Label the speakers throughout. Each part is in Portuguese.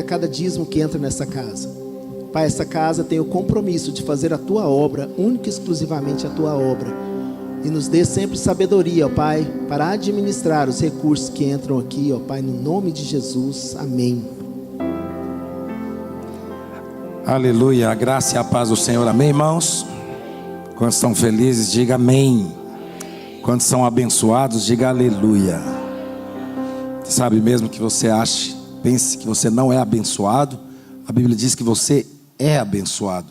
Speaker 1: cada dízimo que entra nessa casa. Pai, essa casa tem o compromisso de fazer a Tua obra, única e exclusivamente a Tua obra. E nos dê sempre sabedoria, ó Pai, para administrar os recursos que entram aqui, ó Pai, no nome de Jesus. Amém.
Speaker 2: Aleluia, a graça e a paz do Senhor, amém, irmãos? Quantos estão felizes, diga amém. Quantos são abençoados, diga aleluia. Sabe, mesmo que você pense que você não é abençoado, a Bíblia diz que você é abençoado,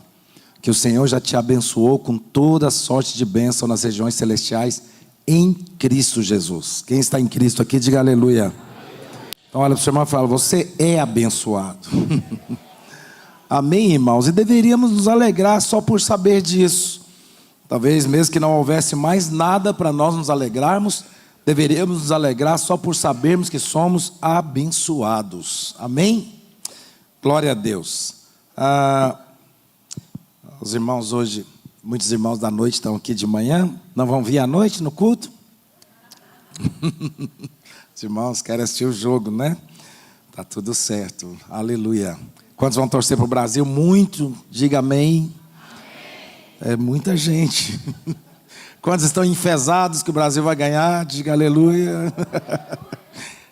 Speaker 2: que o Senhor já te abençoou com toda sorte de bênção nas regiões celestiais em Cristo Jesus. Quem está em Cristo aqui, diga aleluia. Então olha para o seu irmão e fala: você é abençoado. Amém, irmãos? E deveríamos nos alegrar só por saber disso. Talvez mesmo que não houvesse mais nada para nós nos alegrarmos, deveríamos nos alegrar só por sabermos que somos abençoados. Amém? Glória a Deus. Os irmãos hoje, muitos irmãos da noite estão aqui de manhã. Não vão vir à noite no culto? Os irmãos querem assistir o jogo, né? Tá tudo certo. Aleluia. Quantos vão torcer para o Brasil? Muito. Diga amém. É muita gente. Quantos estão enfesados que o Brasil vai ganhar? Diga aleluia.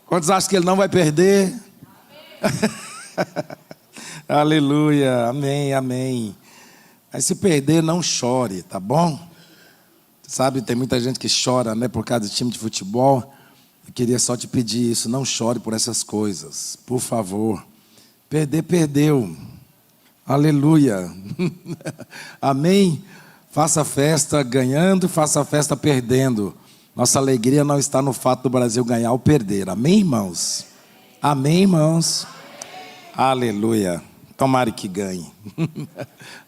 Speaker 2: Quantos acham que ele não vai perder? Aleluia. Amém, amém. Aí se perder, não chore, tá bom? Sabe, tem muita gente que chora, né, por causa do time de futebol. Eu queria só te pedir isso: não chore por essas coisas, por favor. Perder, perdeu. Aleluia. Amém? Faça festa ganhando, faça festa perdendo. Nossa alegria não está no fato do Brasil ganhar ou perder. Amém, irmãos? Amém, irmãos? Aleluia. Tomara que ganhe.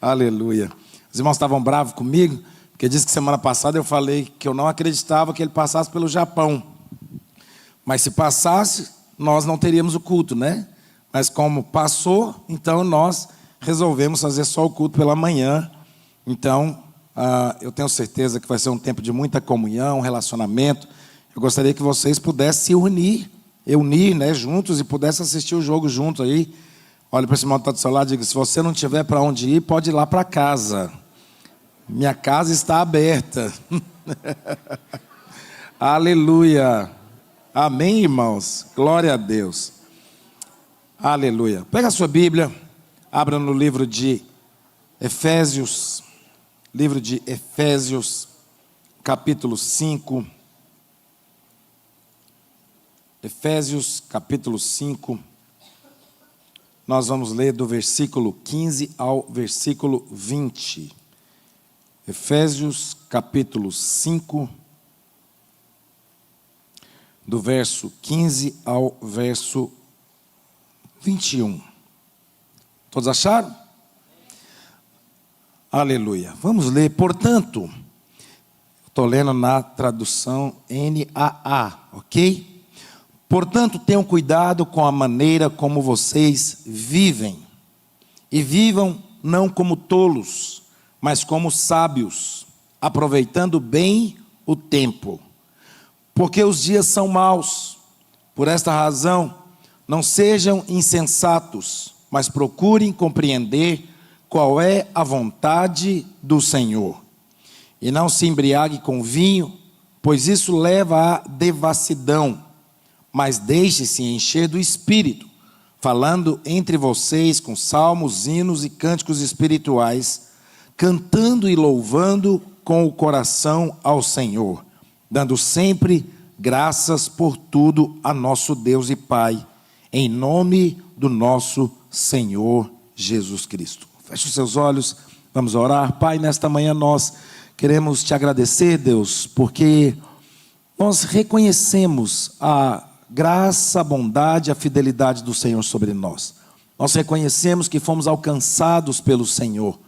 Speaker 2: Aleluia. Os irmãos estavam bravos comigo, porque disse que semana passada eu falei que eu não acreditava que ele passasse pelo Japão. Mas se passasse, nós não teríamos o culto, né? Mas como passou, então nós resolvemos fazer só o culto pela manhã. Então, eu tenho certeza que vai ser um tempo de muita comunhão, relacionamento. Eu gostaria que vocês pudessem se unir, né, juntos, e pudessem assistir o jogo juntos aí. Olha para esse irmão que está do seu lado e diga: se você não tiver para onde ir, pode ir lá para casa. Minha casa está aberta. Aleluia. Amém, irmãos? Glória a Deus. Aleluia. Pega a sua Bíblia, abra no livro de Efésios. Livro de Efésios, capítulo 5. Efésios, capítulo 5. Nós vamos ler do versículo 15 ao versículo 20. Efésios, capítulo 5, do verso 15 ao verso 21. Todos acharam? Aleluia. Vamos ler. Portanto, estou lendo na tradução NAA, ok? Portanto, tenham cuidado com a maneira como vocês vivem. E vivam não como tolos, mas como sábios, aproveitando bem o tempo. Porque os dias são maus. Por esta razão, não sejam insensatos, mas procurem compreender qual é a vontade do Senhor. E não se embriague com vinho, pois isso leva à devassidão. Mas deixe-se encher do Espírito, falando entre vocês com salmos, hinos e cânticos espirituais, cantando e louvando com o coração ao Senhor, dando sempre graças por tudo a nosso Deus e Pai, em nome do nosso Senhor Jesus Cristo. Feche os seus olhos, vamos orar. Pai, nesta manhã nós queremos te agradecer, Deus, porque nós reconhecemos a graça, a bondade, a fidelidade do Senhor sobre nós. Nós reconhecemos que fomos alcançados pelo Senhor.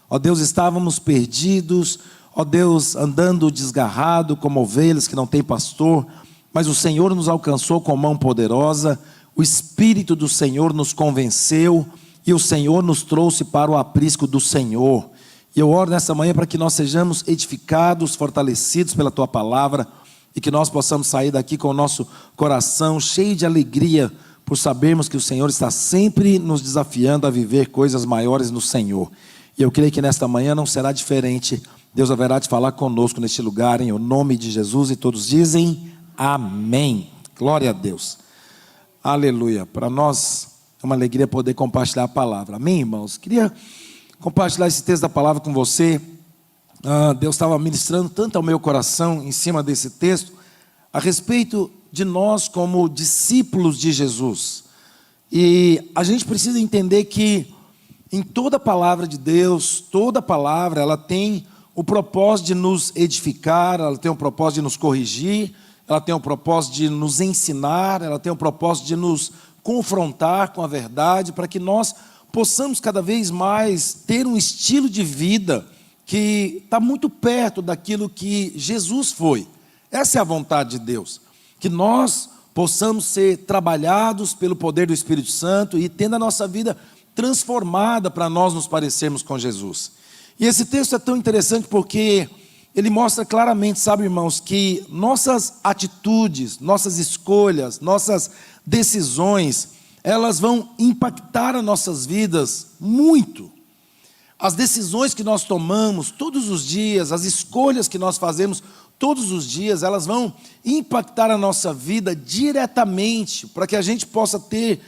Speaker 2: Ó Deus, estávamos perdidos, ó Deus, andando desgarrado como ovelhas que não têm pastor, mas o Senhor nos alcançou com mão poderosa, o Espírito do Senhor nos convenceu, e o Senhor nos trouxe para o aprisco do Senhor. E eu oro nessa manhã para que nós sejamos edificados, fortalecidos pela Tua palavra, e que nós possamos sair daqui com o nosso coração cheio de alegria, por sabermos que o Senhor está sempre nos desafiando a viver coisas maiores no Senhor. E eu creio que nesta manhã não será diferente. Deus haverá de falar conosco neste lugar, em o nome de Jesus, e todos dizem amém. Glória a Deus. Aleluia. Para nós é uma alegria poder compartilhar a palavra. Amém, irmãos? Queria compartilhar esse texto da palavra com você. Deus estava ministrando tanto ao meu coração em cima desse texto, a respeito de nós como discípulos de Jesus. E a gente precisa entender que em toda a palavra de Deus, toda palavra, ela tem o propósito de nos edificar, ela tem o propósito de nos corrigir, ela tem o propósito de nos ensinar, ela tem o propósito de nos confrontar com a verdade, para que nós possamos cada vez mais ter um estilo de vida que está muito perto daquilo que Jesus foi. Essa é a vontade de Deus, que nós possamos ser trabalhados pelo poder do Espírito Santo e tendo a nossa vida transformada para nós nos parecermos com Jesus. E esse texto é tão interessante porque ele mostra claramente, sabe, irmãos, que nossas atitudes, nossas escolhas, nossas decisões, elas vão impactar as nossas vidas muito. As decisões que nós tomamos todos os dias, as escolhas que nós fazemos todos os dias, elas vão impactar a nossa vida diretamente, para que a gente possa ter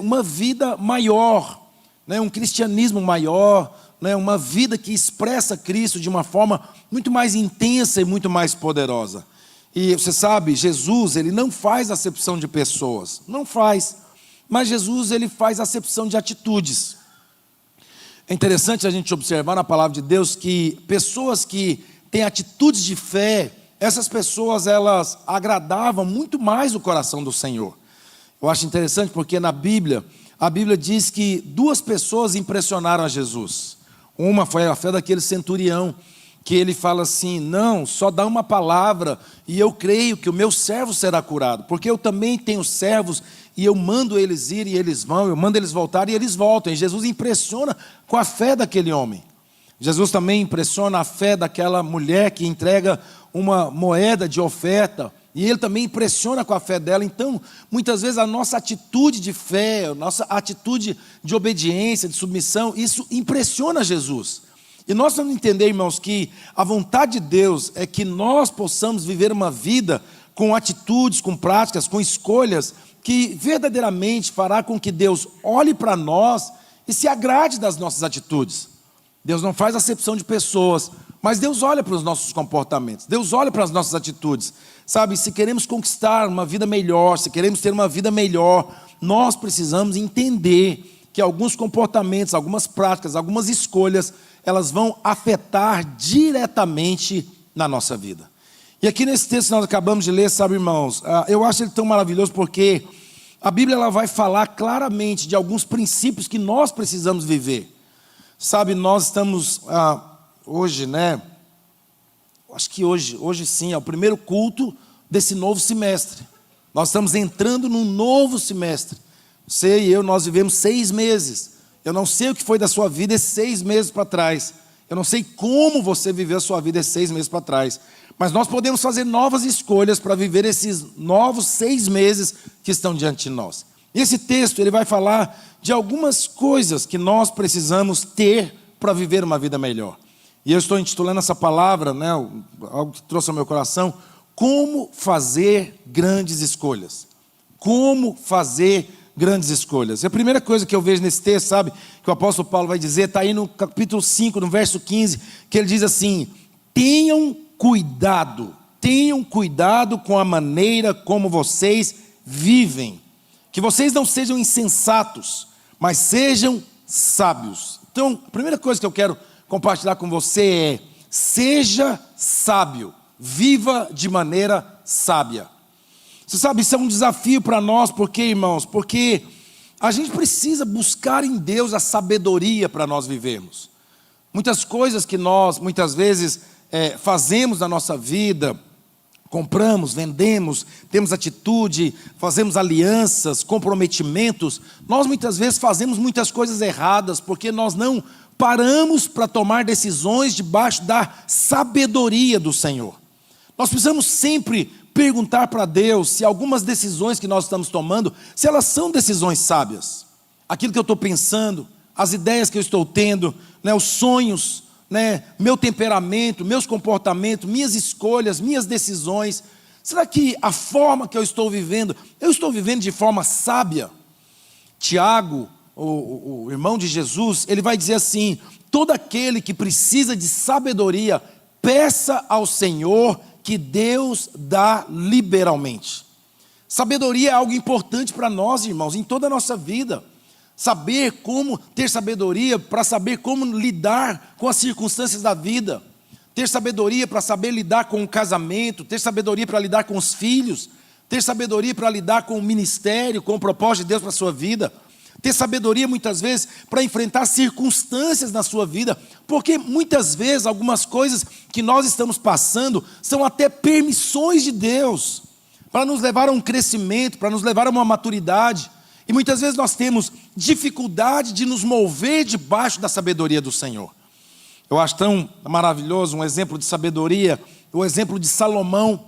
Speaker 2: uma vida maior, né, um cristianismo maior, né, uma vida que expressa Cristo de uma forma muito mais intensa e muito mais poderosa. E você sabe, Jesus, ele não faz acepção de pessoas, não faz, mas Jesus, ele faz acepção de atitudes. É interessante a gente observar na palavra de Deus que pessoas que têm atitudes de fé, essas pessoas, elas agradavam muito mais o coração do Senhor. Eu acho interessante porque na Bíblia, a Bíblia diz que duas pessoas impressionaram a Jesus. Uma foi a fé daquele centurião, que ele fala assim: não, só dá uma palavra e eu creio que o meu servo será curado, porque eu também tenho servos e eu mando eles ir e eles vão, eu mando eles voltar e eles voltam. E Jesus impressiona com a fé daquele homem. Jesus também impressiona a fé daquela mulher que entrega uma moeda de oferta, e ele também impressiona com a fé dela. Então, muitas vezes a nossa atitude de fé, a nossa atitude de obediência, de submissão, isso impressiona Jesus. E nós vamos entender, irmãos, que a vontade de Deus é que nós possamos viver uma vida com atitudes, com práticas, com escolhas, que verdadeiramente fará com que Deus olhe para nós e se agrade das nossas atitudes. Deus não faz acepção de pessoas, mas Deus olha para os nossos comportamentos, Deus olha para as nossas atitudes. Sabe, se queremos conquistar uma vida melhor, se queremos ter uma vida melhor, nós precisamos entender que alguns comportamentos, algumas práticas, algumas escolhas, elas vão afetar diretamente na nossa vida. E aqui nesse texto que nós acabamos de ler, sabe, irmãos, eu acho ele tão maravilhoso porque a Bíblia ela vai falar claramente de alguns princípios que nós precisamos viver. Sabe, nós estamos hoje, né? Acho que hoje sim, é o primeiro culto desse novo semestre. Nós estamos entrando num novo semestre. Você e eu, nós vivemos 6 meses. Eu não sei o que foi da sua vida esses 6 meses para trás. Eu não sei como você viveu a sua vida esses 6 meses para trás. Mas nós podemos fazer novas escolhas para viver esses novos 6 meses que estão diante de nós. E esse texto ele vai falar de algumas coisas que nós precisamos ter para viver uma vida melhor. E eu estou intitulando essa palavra, né, algo que trouxe ao meu coração, como fazer grandes escolhas. Como fazer grandes escolhas. E a primeira coisa que eu vejo nesse texto, sabe, que o apóstolo Paulo vai dizer, está aí no capítulo 5, no verso 15, que ele diz assim: tenham cuidado com a maneira como vocês vivem. Que vocês não sejam insensatos, mas sejam sábios. Então, a primeira coisa que eu quero compartilhar com você é: seja sábio, viva de maneira sábia. Você sabe, isso é um desafio para nós, porque, irmãos, porque a gente precisa buscar em Deus a sabedoria para nós vivermos. Muitas coisas que nós, muitas vezes, fazemos na nossa vida, compramos, vendemos, temos atitude, fazemos alianças, comprometimentos, nós muitas vezes fazemos muitas coisas erradas, porque nós não paramos para tomar decisões debaixo da sabedoria do Senhor. Nós precisamos sempre perguntar para Deus se algumas decisões que nós estamos tomando, se elas são decisões sábias. Aquilo que eu estou pensando, as ideias que eu estou tendo, né, os sonhos, né, meu temperamento, meus comportamentos, minhas escolhas, minhas decisões. Será que a forma que eu estou vivendo de forma sábia? Tiago, o irmão de Jesus, ele vai dizer assim: todo aquele que precisa de sabedoria, peça ao Senhor, que Deus dá liberalmente. Sabedoria é algo importante para nós, irmãos, em toda a nossa vida. Saber como ter sabedoria para saber como lidar com as circunstâncias da vida. Ter sabedoria para saber lidar com o casamento, ter sabedoria para lidar com os filhos, ter sabedoria para lidar com o ministério, com o propósito de Deus para a sua vida. Ter sabedoria muitas vezes para enfrentar circunstâncias na sua vida, porque muitas vezes algumas coisas que nós estamos passando são até permissões de Deus, para nos levar a um crescimento, para nos levar a uma maturidade, e muitas vezes nós temos dificuldade de nos mover debaixo da sabedoria do Senhor. Eu acho tão maravilhoso um exemplo de sabedoria, o exemplo de Salomão.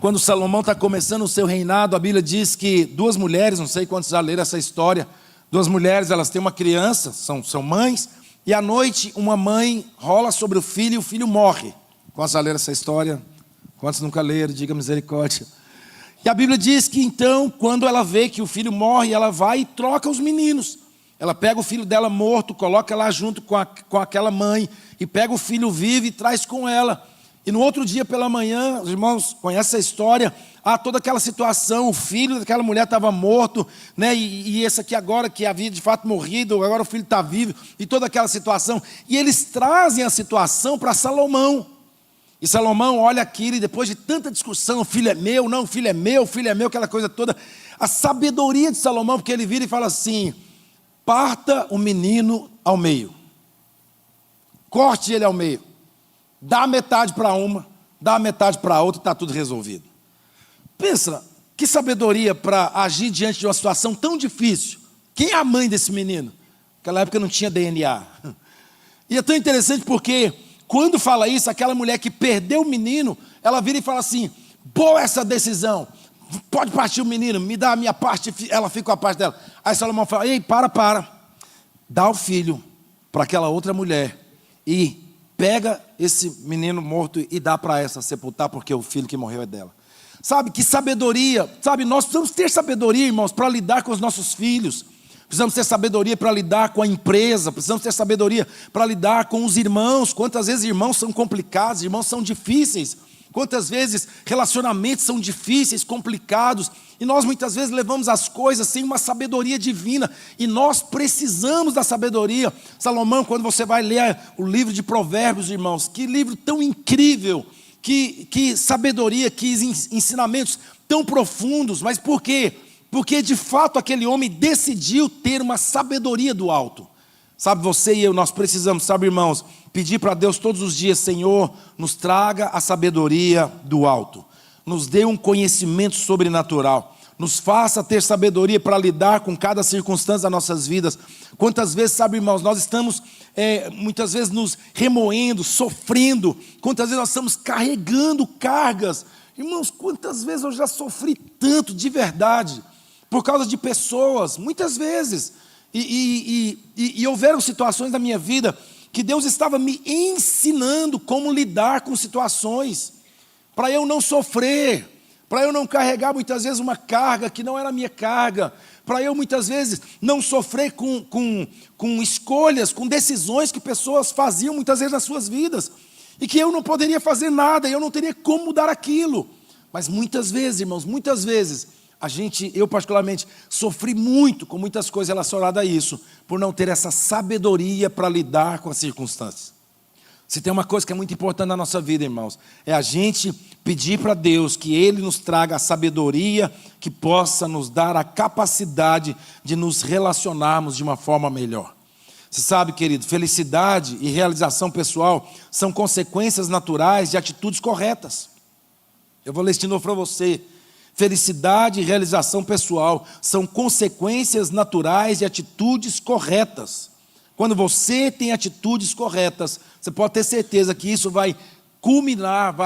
Speaker 2: Quando Salomão está começando o seu reinado, a Bíblia diz que duas mulheres, não sei quantos já leram essa história, duas mulheres, elas têm uma criança, são mães, e à noite uma mãe rola sobre o filho e o filho morre. Quantos já leram essa história? Quantos nunca leram? Diga misericórdia. E a Bíblia diz que então, quando ela vê que o filho morre, ela vai e troca os meninos. Ela pega o filho dela morto, coloca lá junto com aquela mãe, e pega o filho vivo e traz com ela. E no outro dia pela manhã, os irmãos conhecem a história, toda aquela situação, o filho daquela mulher estava morto, né? E esse aqui agora que havia de fato morrido, agora o filho está vivo, e toda aquela situação. E eles trazem a situação para Salomão. E Salomão olha aquilo e depois de tanta discussão, o filho é meu, não, o filho é meu, aquela coisa toda. A sabedoria de Salomão, porque ele vira e fala assim: parta o menino ao meio, corte ele ao meio. Dá metade para uma, dá metade para a outra e está tudo resolvido. Pensa, que sabedoria para agir diante de uma situação tão difícil. Quem é a mãe desse menino? Naquela época não tinha DNA. E é tão interessante porque, quando fala isso, aquela mulher que perdeu o menino, ela vira e fala assim: boa essa decisão, pode partir o menino, me dá a minha parte, ela fica com a parte dela. Aí Salomão fala: ei, para, dá o filho para aquela outra mulher e pega esse menino morto e dá para essa sepultar, porque o filho que morreu é dela. Sabe, que sabedoria, sabe, nós precisamos ter sabedoria, irmãos, para lidar com os nossos filhos. Precisamos ter sabedoria para lidar com a empresa, precisamos ter sabedoria para lidar com os irmãos. Quantas vezes irmãos são complicados, irmãos são difíceis. Quantas vezes relacionamentos são difíceis, complicados, e nós muitas vezes levamos as coisas sem uma sabedoria divina, e nós precisamos da sabedoria. Salomão, quando você vai ler o livro de Provérbios, irmãos, que livro tão incrível, que sabedoria, que ensinamentos tão profundos. Mas por quê? Porque de fato aquele homem decidiu ter uma sabedoria do alto. Sabe, você e eu, nós precisamos, sabe, irmãos, pedir para Deus todos os dias: Senhor, nos traga a sabedoria do alto, nos dê um conhecimento sobrenatural, nos faça ter sabedoria para lidar com cada circunstância das nossas vidas. Quantas vezes, sabe, irmãos, nós estamos muitas vezes nos remoendo, sofrendo, quantas vezes nós estamos carregando cargas. Irmãos, quantas vezes eu já sofri tanto de verdade, por causa de pessoas, muitas vezes. E houveram situações na minha vida que Deus estava me ensinando como lidar com situações, para eu não sofrer, para eu não carregar muitas vezes uma carga que não era minha carga, para eu muitas vezes não sofrer com escolhas, com decisões que pessoas faziam muitas vezes nas suas vidas, e que eu não poderia fazer nada, e eu não teria como mudar aquilo. Mas muitas vezes, irmãos, muitas vezes, eu particularmente, sofri muito com muitas coisas relacionadas a isso, por não ter essa sabedoria para lidar com as circunstâncias. Se tem uma coisa que é muito importante na nossa vida, irmãos, é a gente pedir para Deus que Ele nos traga a sabedoria que possa nos dar a capacidade de nos relacionarmos de uma forma melhor. Você sabe, querido, felicidade e realização pessoal são consequências naturais de atitudes corretas. Eu vou ler isso de novo para você. Felicidade e realização pessoal são consequências naturais de atitudes corretas. Quando você tem atitudes corretas, você pode ter certeza que isso vai culminar,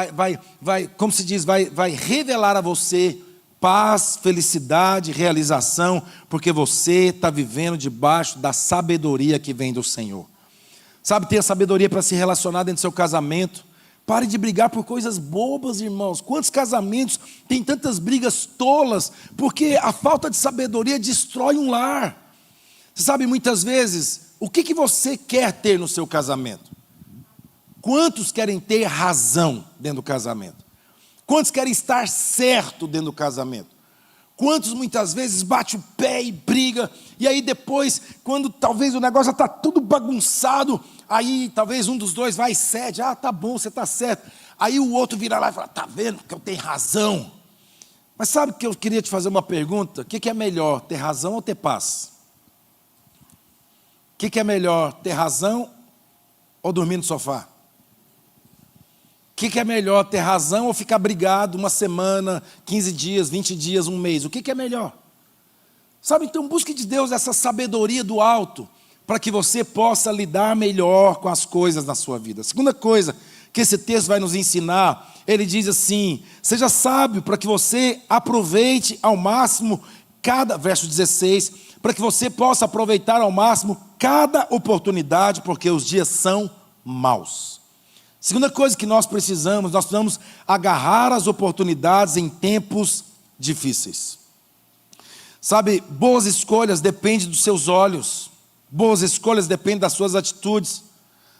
Speaker 2: como se diz, vai revelar a você paz, felicidade, realização, porque você está vivendo debaixo da sabedoria que vem do Senhor. Sabe, ter a sabedoria para se relacionar dentro do seu casamento. Pare de brigar por coisas bobas, irmãos. Quantos casamentos têm tantas brigas tolas, porque a falta de sabedoria destrói um lar. Você sabe, muitas vezes, o que você quer ter no seu casamento? Quantos querem ter razão dentro do casamento? Quantos querem estar certo dentro do casamento? Quantos muitas vezes bate o pé e briga, e aí depois, quando talvez o negócio está tudo bagunçado, aí talvez um dos dois vai e cede, tá bom, você está certo. Aí o outro vira lá e fala, tá vendo que eu tenho razão. Mas sabe que eu queria te fazer uma pergunta? O que é melhor, ter razão ou ter paz? O que é melhor, ter razão ou dormir no sofá? O que é melhor, ter razão ou ficar brigado uma semana, 15 dias, 20 dias, um mês? O que é melhor? Sabe, então busque de Deus essa sabedoria do alto, para que você possa lidar melhor com as coisas na sua vida. A segunda coisa que esse texto vai nos ensinar, ele diz assim, seja sábio para que você aproveite ao máximo verso 16, para que você possa aproveitar ao máximo cada oportunidade, porque os dias são maus. Segunda coisa que nós precisamos agarrar as oportunidades em tempos difíceis. Sabe, boas escolhas dependem dos seus olhos, boas escolhas dependem das suas atitudes.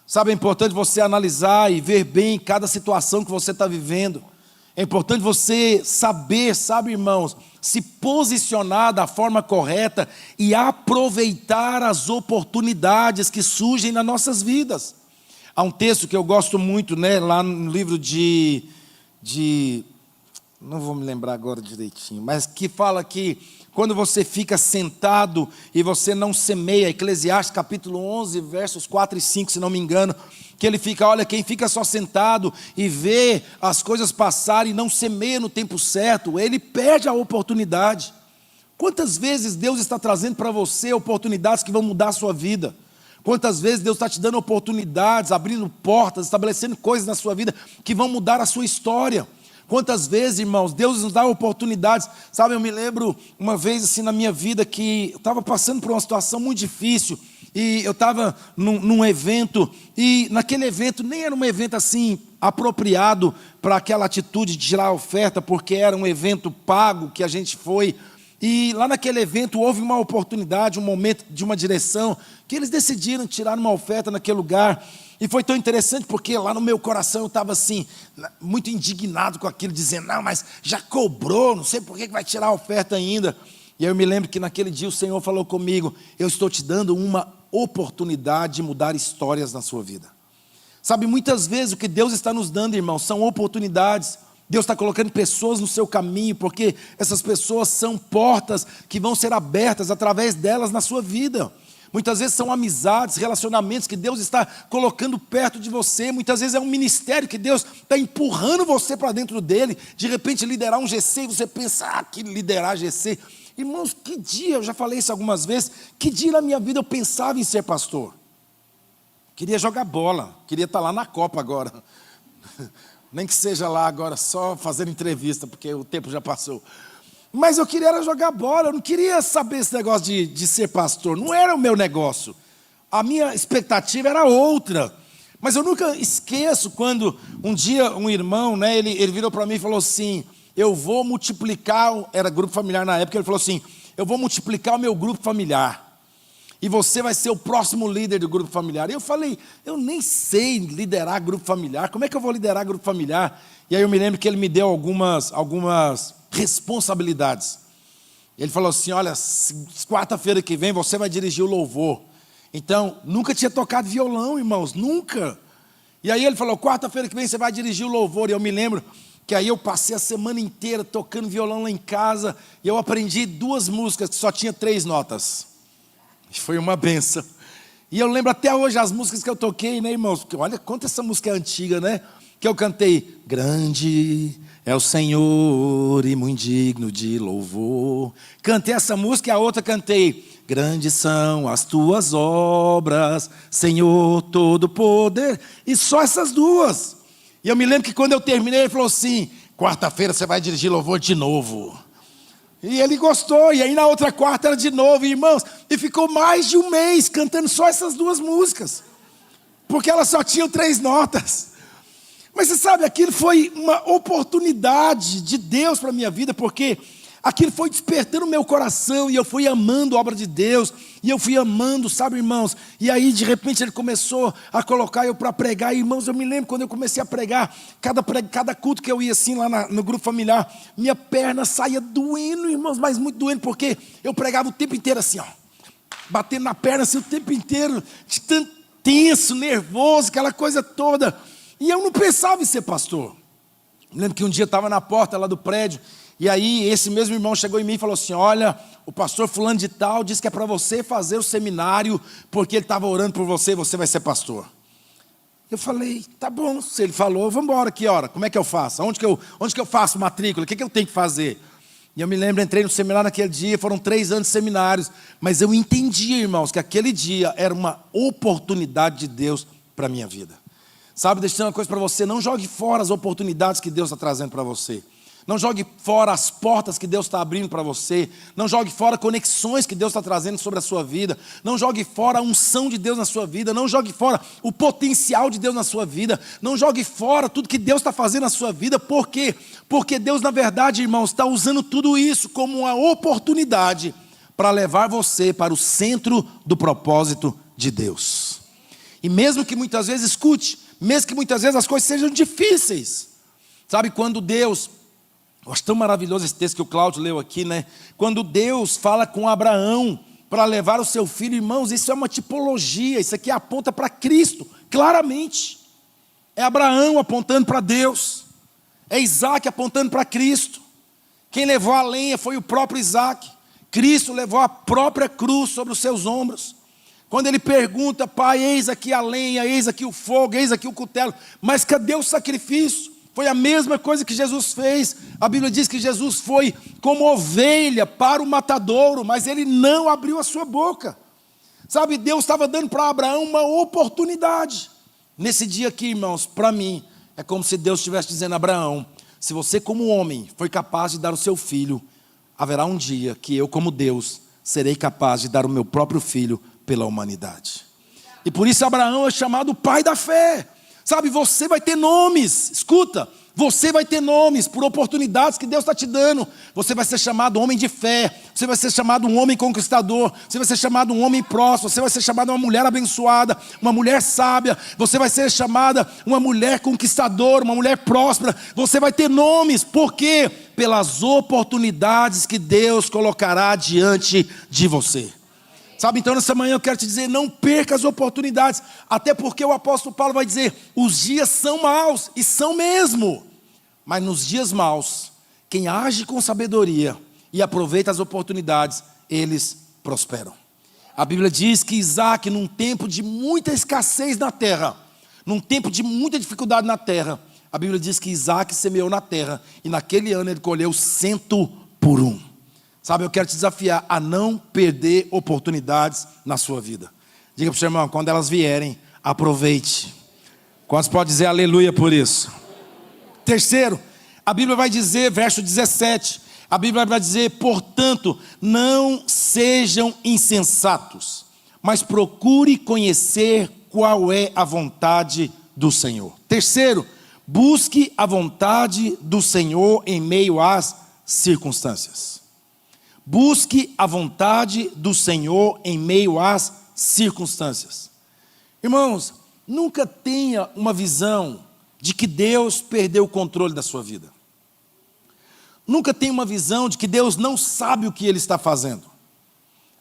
Speaker 2: Sabe, é importante você analisar e ver bem cada situação que você está vivendo. É importante você saber, sabe, irmãos, se posicionar da forma correta e aproveitar as oportunidades que surgem nas nossas vidas. Há um texto que eu gosto muito, lá no livro não vou me lembrar agora direitinho, mas que fala que quando você fica sentado e você não semeia, Eclesiastes capítulo 11, versos 4 e 5, se não me engano, que ele fica, olha, quem fica só sentado e vê as coisas passarem e não semeia no tempo certo, ele perde a oportunidade. Quantas vezes Deus está trazendo para você oportunidades que vão mudar a sua vida? Quantas vezes Deus está te dando oportunidades, abrindo portas, estabelecendo coisas na sua vida que vão mudar a sua história? Quantas vezes, irmãos, Deus nos dá oportunidades. Sabe, eu me lembro uma vez assim na minha vida que eu estava passando por uma situação muito difícil. E eu estava num evento, e naquele evento nem era um evento assim apropriado para aquela atitude de tirar a oferta, porque era um evento pago que a gente foi. E lá naquele evento houve uma oportunidade, um momento de uma direção, que eles decidiram tirar uma oferta naquele lugar. E foi tão interessante porque lá no meu coração eu estava assim, muito indignado com aquilo, dizendo, não, mas já cobrou, não sei por que vai tirar a oferta ainda. E aí eu me lembro que naquele dia o Senhor falou comigo, eu estou te dando uma oportunidade de mudar histórias na sua vida. Sabe, muitas vezes o que Deus está nos dando, irmãos, são oportunidades. Deus está colocando pessoas no seu caminho, porque essas pessoas são portas que vão ser abertas através delas na sua vida. Muitas vezes são amizades, relacionamentos que Deus está colocando perto de você. Muitas vezes é um ministério que Deus está empurrando você para dentro dele. De repente liderar um GC e você pensa, que liderar GC. Irmãos, que dia, eu já falei isso algumas vezes, que dia na minha vida eu pensava em ser pastor? Queria jogar bola, queria estar lá na Copa agora. Nem que seja lá agora só fazendo entrevista, porque o tempo já passou. Mas eu queria era jogar bola, eu não queria saber esse negócio de ser pastor, não era o meu negócio. A minha expectativa era outra. Mas eu nunca esqueço quando um dia um irmão, ele virou para mim e falou assim, eu vou multiplicar, era grupo familiar na época, ele falou assim, eu vou multiplicar o meu grupo familiar. E você vai ser o próximo líder do grupo familiar. E eu falei, eu nem sei liderar grupo familiar, como é que eu vou liderar grupo familiar? E aí eu me lembro que ele me deu algumas responsabilidades. Ele falou assim, olha, quarta-feira que vem você vai dirigir o louvor. Então, nunca tinha tocado violão, irmãos, nunca. E aí ele falou, quarta-feira que vem você vai dirigir o louvor. E eu me lembro que aí eu passei a semana inteira tocando violão lá em casa, e eu aprendi 2 músicas que só tinha 3 notas. Foi uma benção. E eu lembro até hoje as músicas que eu toquei, irmãos? Porque olha quanto essa música é antiga, Que eu cantei, grande é o Senhor e muito digno de louvor. Cantei essa música e a outra cantei, grandes são as tuas obras, Senhor todo poder. E só essas 2. E eu me lembro que quando eu terminei, ele falou assim: quarta-feira você vai dirigir louvor de novo. E ele gostou, e aí na outra quarta era de novo, irmãos. E ficou mais de um mês cantando só essas duas músicas. Porque elas só tinham 3 notas. Mas você sabe, aquilo foi uma oportunidade de Deus para a minha vida, porque aquilo foi despertando o meu coração, e eu fui amando a obra de Deus, e eu fui amando, sabe, irmãos? E aí, de repente, ele começou a colocar eu para pregar, e, irmãos, eu me lembro quando eu comecei a pregar, cada culto que eu ia assim lá no grupo familiar, minha perna saía doendo, irmãos, mas muito doendo, porque eu pregava o tempo inteiro assim, ó, batendo na perna assim o tempo inteiro, de tanto tenso, nervoso, aquela coisa toda. E eu não pensava em ser pastor. Eu lembro que um dia eu estava na porta lá do prédio, e aí esse mesmo irmão chegou em mim e falou assim: olha, o pastor fulano de tal disse que é para você fazer o seminário, porque ele estava orando por você e você vai ser pastor. Eu falei: tá bom, se ele falou, vamos embora, que hora? Como é que eu faço? Onde que eu faço matrícula? O que eu tenho que fazer? E eu me lembro, entrei no seminário naquele dia, foram 3 anos de seminários, mas eu entendia, irmãos, que aquele dia era uma oportunidade de Deus para a minha vida. Sabe, deixa eu dizer uma coisa para você: não jogue fora as oportunidades que Deus está trazendo para você. Não jogue fora as portas que Deus está abrindo para você. Não jogue fora conexões que Deus está trazendo sobre a sua vida. Não jogue fora a unção de Deus na sua vida. Não jogue fora o potencial de Deus na sua vida. Não jogue fora tudo que Deus está fazendo na sua vida. Por quê? Porque Deus, na verdade, irmãos, está usando tudo isso como uma oportunidade para levar você para o centro do propósito de Deus. E mesmo que muitas vezes, escute, mesmo que muitas vezes as coisas sejam difíceis. Sabe, quando Deus... Eu acho tão maravilhoso esse texto que o Cláudio leu aqui, né? Quando Deus fala com Abraão para levar o seu filho, irmãos, isso é uma tipologia, isso aqui aponta para Cristo, claramente. É Abraão apontando para Deus, é Isaac apontando para Cristo. Quem levou a lenha foi o próprio Isaac. Cristo levou a própria cruz sobre os seus ombros. Quando ele pergunta: pai, eis aqui a lenha, eis aqui o fogo, eis aqui o cutelo, mas cadê o sacrifício? Foi a mesma coisa que Jesus fez. A Bíblia diz que Jesus foi como ovelha para o matadouro, mas ele não abriu a sua boca. Sabe, Deus estava dando para Abraão uma oportunidade. Nesse dia aqui, irmãos, para mim, é como se Deus estivesse dizendo: Abraão, se você como homem foi capaz de dar o seu filho, haverá um dia que eu como Deus serei capaz de dar o meu próprio filho pela humanidade. E por isso Abraão é chamado pai da fé. Sabe, você vai ter nomes, escuta, você vai ter nomes por oportunidades que Deus está te dando. Você vai ser chamado homem de fé, você vai ser chamado um homem conquistador, você vai ser chamado um homem próspero, você vai ser chamado uma mulher abençoada, uma mulher sábia, você vai ser chamada uma mulher conquistadora, uma mulher próspera. Você vai ter nomes, por quê? Pelas oportunidades que Deus colocará diante de você. Sabe, então nessa manhã eu quero te dizer: não perca as oportunidades, até porque o apóstolo Paulo vai dizer: os dias são maus, e são mesmo, mas nos dias maus, quem age com sabedoria e aproveita as oportunidades, eles prosperam. A Bíblia diz que Isaac, num tempo de muita escassez na terra, num tempo de muita dificuldade na terra, a Bíblia diz que Isaac semeou na terra, e naquele ano ele colheu 100 por 1. Sabe, eu quero te desafiar a não perder oportunidades na sua vida. Diga para o seu irmão: quando elas vierem, aproveite. Quantos podem dizer aleluia por isso? Terceiro, a Bíblia vai dizer, verso 17, a Bíblia vai dizer: portanto, não sejam insensatos, mas procure conhecer qual é a vontade do Senhor. Terceiro, busque a vontade do Senhor em meio às circunstâncias. Busque a vontade do Senhor em meio às circunstâncias. Irmãos, nunca tenha uma visão de que Deus perdeu o controle da sua vida. Nunca tenha uma visão de que Deus não sabe o que Ele está fazendo.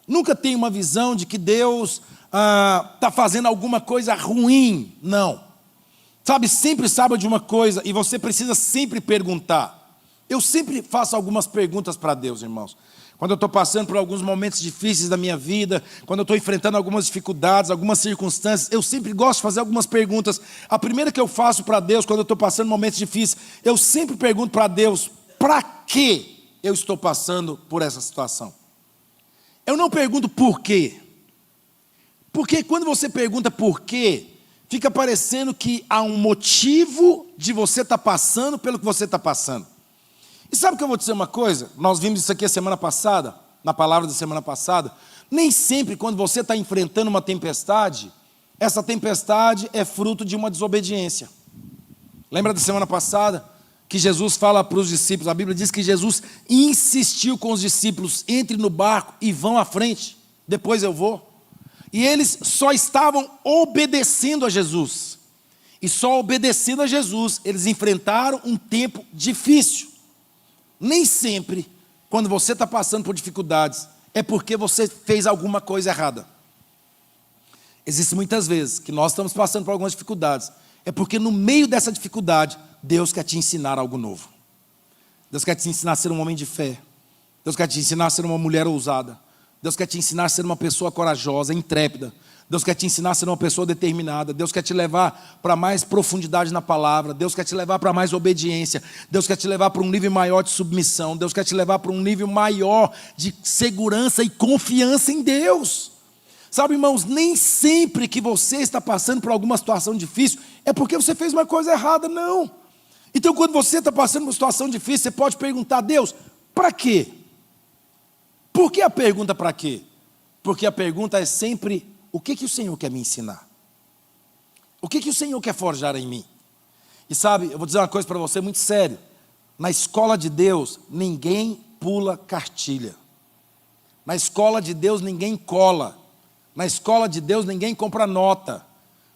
Speaker 2: Nunca tenha uma visão de que Deus está fazendo alguma coisa ruim. Não. Sabe, sempre saiba de uma coisa, e você precisa sempre perguntar. Eu sempre faço algumas perguntas para Deus, irmãos. Quando eu estou passando por alguns momentos difíceis da minha vida, quando eu estou enfrentando algumas dificuldades, algumas circunstâncias, eu sempre gosto de fazer algumas perguntas. A primeira que eu faço para Deus, quando eu estou passando momentos difíceis, eu sempre pergunto para Deus: para que eu estou passando por essa situação? Eu não pergunto por quê. Porque quando você pergunta por quê, fica parecendo que há um motivo de você estar passando pelo que você está passando. E sabe o que eu vou dizer uma coisa? Nós vimos isso aqui a semana passada, na palavra da semana passada. Nem sempre quando você está enfrentando uma tempestade, essa tempestade é fruto de uma desobediência. Lembra da semana passada? Que Jesus fala para os discípulos, a Bíblia diz que Jesus insistiu com os discípulos, entre no barco e vão à frente, depois eu vou. E eles só estavam obedecendo a Jesus. E só obedecendo a Jesus, eles enfrentaram um tempo difícil. Nem sempre, quando você está passando por dificuldades, é porque você fez alguma coisa errada. Existem muitas vezes que nós estamos passando por algumas dificuldades, é porque no meio dessa dificuldade, Deus quer te ensinar algo novo. Deus quer te ensinar a ser um homem de fé. Deus quer te ensinar a ser uma mulher ousada. Deus quer te ensinar a ser uma pessoa corajosa, intrépida. Deus quer te ensinar a ser uma pessoa determinada. Deus quer te levar para mais profundidade na palavra. Deus quer te levar para mais obediência. Deus quer te levar para um nível maior de submissão. Deus quer te levar para um nível maior de segurança e confiança em Deus. Sabe, irmãos, nem sempre que você está passando por alguma situação difícil é porque você fez uma coisa errada, não. Então, quando você está passando por uma situação difícil, você pode perguntar a Deus, para quê? Por que a pergunta para quê? Porque a pergunta é sempre, o que o Senhor quer me ensinar? O que o Senhor quer forjar em mim? E sabe, eu vou dizer uma coisa para você muito sério. Na escola de Deus, ninguém pula cartilha. Na escola de Deus, ninguém cola. Na escola de Deus, ninguém compra nota.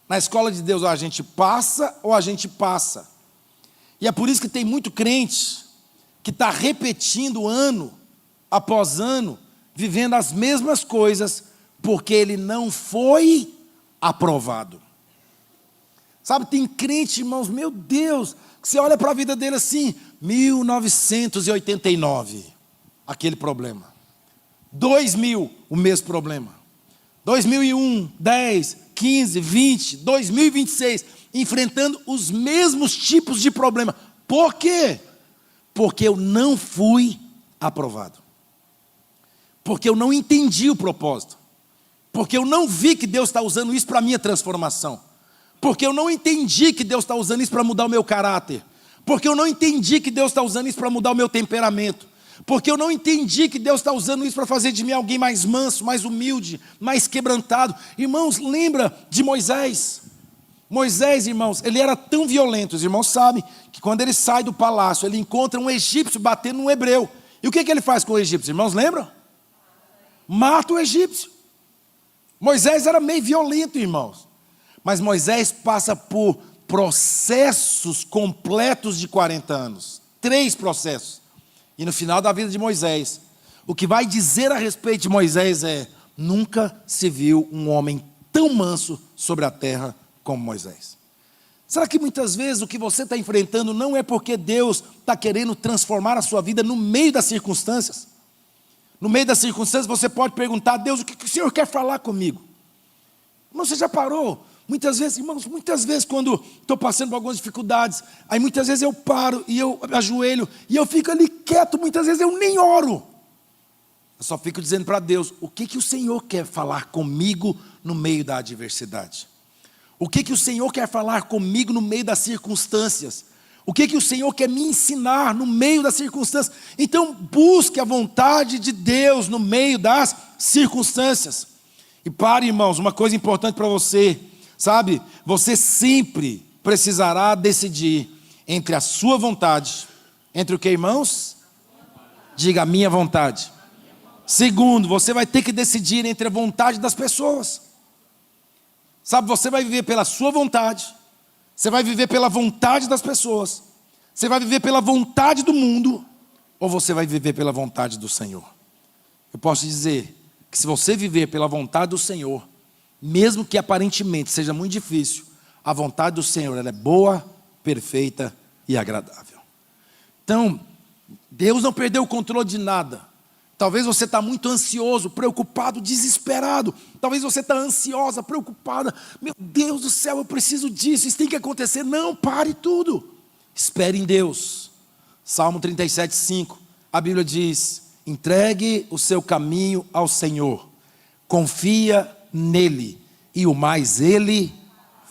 Speaker 2: Na escola de Deus, ou a gente passa ou a gente passa. E é por isso que tem muito crente que está repetindo ano após ano, vivendo as mesmas coisas, porque ele não foi aprovado. Sabe, tem crente, irmãos, meu Deus, que você olha para a vida dele assim, 1989, aquele problema. 2000, o mesmo problema. 2001, 10, 15, 20, 2026, enfrentando os mesmos tipos de problema. Por quê? Porque eu não fui aprovado. Porque eu não entendi o propósito. Porque eu não vi que Deus está usando isso para a minha transformação. Porque eu não entendi que Deus está usando isso para mudar o meu caráter. Porque eu não entendi que Deus está usando isso para mudar o meu temperamento. Porque eu não entendi que Deus está usando isso para fazer de mim alguém mais manso, mais humilde, mais quebrantado. Irmãos, lembra de Moisés? Moisés, irmãos, ele era tão violento, os irmãos sabem, que quando ele sai do palácio, ele encontra um egípcio batendo num hebreu. E o que ele faz com o egípcio, irmãos, lembram? Mata o egípcio. Moisés era meio violento, irmãos. Mas Moisés passa por processos completos de 40 anos. 3 processos. E no final da vida de Moisés, o que vai dizer a respeito de Moisés é: nunca se viu um homem tão manso sobre a terra como Moisés. Será que muitas vezes o que você está enfrentando não é porque Deus está querendo transformar a sua vida no meio das circunstâncias? No meio das circunstâncias você pode perguntar a Deus, o que o Senhor quer falar comigo? Irmão, você já parou? Muitas vezes, irmãos, muitas vezes quando estou passando por algumas dificuldades, aí muitas vezes eu paro e eu ajoelho e eu fico ali quieto, muitas vezes eu nem oro. Eu só fico dizendo para Deus, o que o Senhor quer falar comigo no meio da adversidade? O que o Senhor quer falar comigo no meio das circunstâncias? O que o Senhor quer me ensinar no meio das circunstâncias? Então busque a vontade de Deus no meio das circunstâncias. E pare, irmãos, uma coisa importante para você, sabe? Você sempre precisará decidir entre a sua vontade, entre o que, irmãos? Diga, a minha vontade. Segundo, você vai ter que decidir entre a vontade das pessoas. Sabe, você vai viver pela sua vontade, você vai viver pela vontade das pessoas, você vai viver pela vontade do mundo, ou você vai viver pela vontade do Senhor. Eu posso dizer que se você viver pela vontade do Senhor, mesmo que aparentemente seja muito difícil, a vontade do Senhor ela é boa, perfeita e agradável. Então, Deus não perdeu o controle de nada. Talvez você está muito ansioso, preocupado, desesperado. Talvez você está ansiosa, preocupada. Meu Deus do céu, eu preciso disso, isso tem que acontecer. Não, pare tudo. Espere em Deus. Salmo 37:5, a Bíblia diz: entregue o seu caminho ao Senhor, confia nele, e o mais ele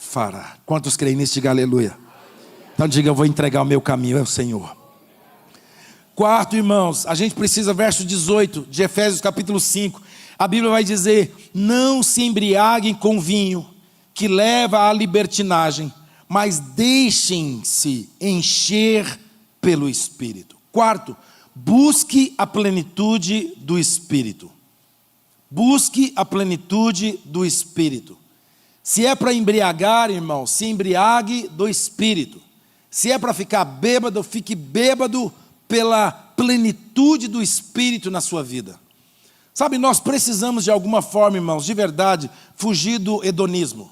Speaker 2: fará. Quantos creem nisso? Diga aleluia. Então diga, eu vou entregar o meu caminho ao Senhor. Quarto, irmãos, a gente precisa, verso 18 de Efésios capítulo 5. A Bíblia vai dizer, não se embriaguem com vinho, que leva à libertinagem, mas deixem-se encher pelo Espírito. Quarto, busque a plenitude do Espírito. Busque a plenitude do Espírito. Se é para embriagar, irmão, se embriague do Espírito. Se é para ficar bêbado, fique bêbado pela plenitude do Espírito na sua vida. Sabe, nós precisamos de alguma forma, irmãos, de verdade, fugir do hedonismo.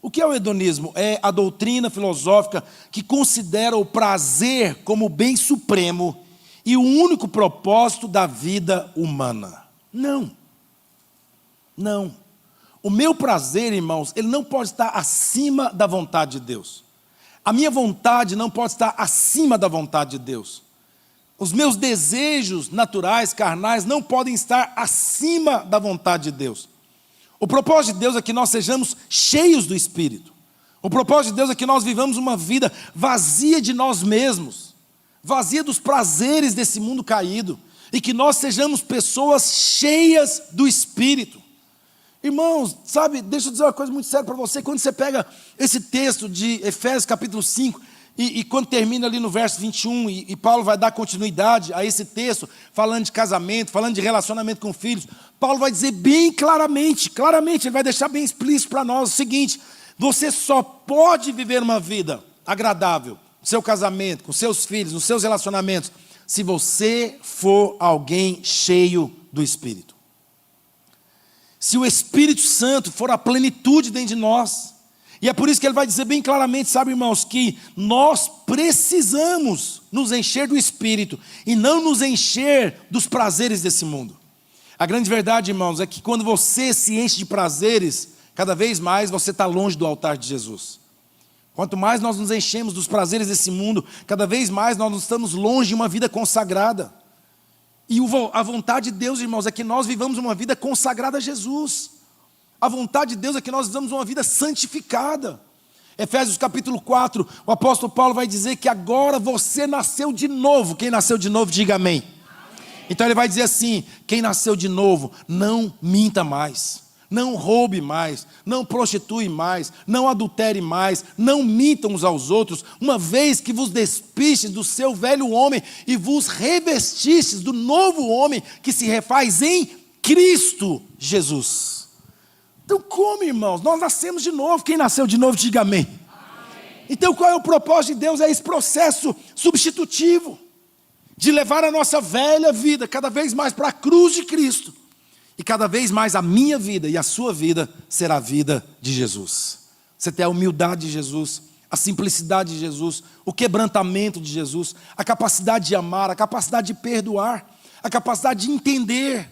Speaker 2: O que é o hedonismo? É a doutrina filosófica que considera o prazer como o bem supremo e o único propósito da vida humana. Não. Não. O meu prazer, irmãos, ele não pode estar acima da vontade de Deus. A minha vontade não pode estar acima da vontade de Deus. Os meus desejos naturais, carnais, não podem estar acima da vontade de Deus. O propósito de Deus é que nós sejamos cheios do Espírito. O propósito de Deus é que nós vivamos uma vida vazia de nós mesmos, vazia dos prazeres desse mundo caído, e que nós sejamos pessoas cheias do Espírito. Irmãos, sabe, deixa eu dizer uma coisa muito séria para você. Quando você pega esse texto de Efésios capítulo 5, e quando termina ali no verso 21, e Paulo vai dar continuidade a esse texto, falando de casamento, falando de relacionamento com filhos, Paulo vai dizer bem claramente, ele vai deixar bem explícito para nós o seguinte: você só pode viver uma vida agradável no seu casamento, com seus filhos, nos seus relacionamentos, se você for alguém cheio do Espírito. Se o Espírito Santo for a plenitude dentro de nós. E é por isso que ele vai dizer bem claramente, sabe, irmãos, que nós precisamos nos encher do Espírito e não nos encher dos prazeres desse mundo. A grande verdade, irmãos, é que quando você se enche de prazeres, cada vez mais você está longe do altar de Jesus. Quanto mais nós nos enchemos dos prazeres desse mundo, cada vez mais nós estamos longe de uma vida consagrada. E a vontade de Deus, irmãos, é que nós vivamos uma vida consagrada a Jesus. A vontade de Deus é que nós vivamos uma vida santificada. Efésios capítulo 4, o apóstolo Paulo vai dizer que agora você nasceu de novo. Quem nasceu de novo, diga amém. Então ele vai dizer assim, quem nasceu de novo, não minta mais, não roube mais, não prostitui mais, não adultere mais, não mintam uns aos outros, uma vez que vos despistes do seu velho homem e vos revestistes do novo homem que se refaz em Cristo Jesus. Então como, irmãos? Nós nascemos de novo. Quem nasceu de novo, diga amém. Então qual é o propósito de Deus? É esse processo substitutivo, de levar a nossa velha vida cada vez mais para a cruz de Cristo. E cada vez mais a minha vida e a sua vida será a vida de Jesus. Você tem a humildade de Jesus, a simplicidade de Jesus, o quebrantamento de Jesus, a capacidade de amar, a capacidade de perdoar, a capacidade de entender,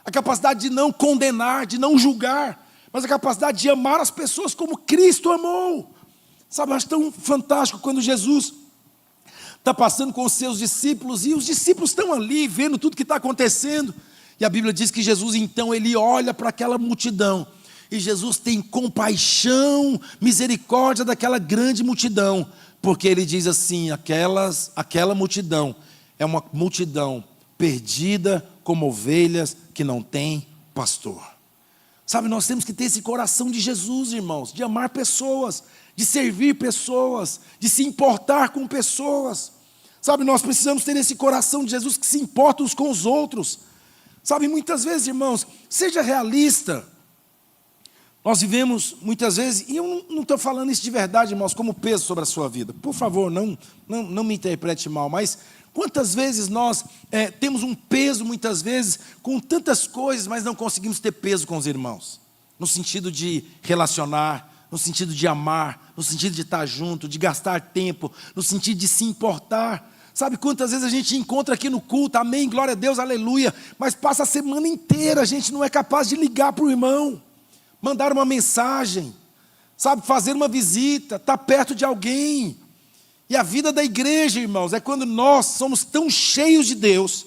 Speaker 2: a capacidade de não condenar, de não julgar, mas a capacidade de amar as pessoas como Cristo amou. Sabe, eu acho tão fantástico quando Jesus está passando com os seus discípulos, e os discípulos estão ali, vendo tudo que está acontecendo, e a Bíblia diz que Jesus, então, ele olha para aquela multidão, e Jesus tem compaixão, misericórdia daquela grande multidão, porque ele diz assim, aquela multidão é uma multidão perdida como ovelhas que não tem pastor. Sabe, nós temos que ter esse coração de Jesus, irmãos, de amar pessoas, de servir pessoas, de se importar com pessoas. Sabe, nós precisamos ter esse coração de Jesus que se importa uns com os outros. Sabe, muitas vezes, irmãos, seja realista. Nós vivemos muitas vezes, e eu não estou falando isso de verdade, irmãos, como peso sobre a sua vida. Por favor, não me interprete mal, mas quantas vezes nós temos um peso, muitas vezes, com tantas coisas, mas não conseguimos ter peso com os irmãos. No sentido de relacionar, no sentido de amar, no sentido de estar junto, de gastar tempo, no sentido de se importar. Sabe quantas vezes a gente encontra aqui no culto, amém, glória a Deus, aleluia, mas passa a semana inteira, a gente não é capaz de ligar para o irmão, mandar uma mensagem, sabe, fazer uma visita, estar perto de alguém. E a vida da igreja, irmãos, é quando nós somos tão cheios de Deus,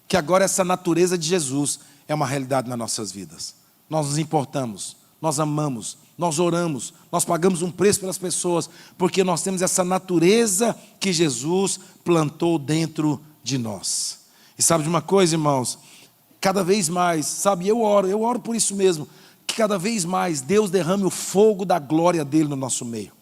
Speaker 2: que agora essa natureza de Jesus é uma realidade nas nossas vidas. Nós nos importamos nós amamos, nós oramos, nós pagamos um preço pelas pessoas, porque nós temos essa natureza que Jesus plantou dentro de nós. E sabe de uma coisa, irmãos? Cada vez mais, sabe, eu oro por isso mesmo, que cada vez mais Deus derrame o fogo da glória dele no nosso meio.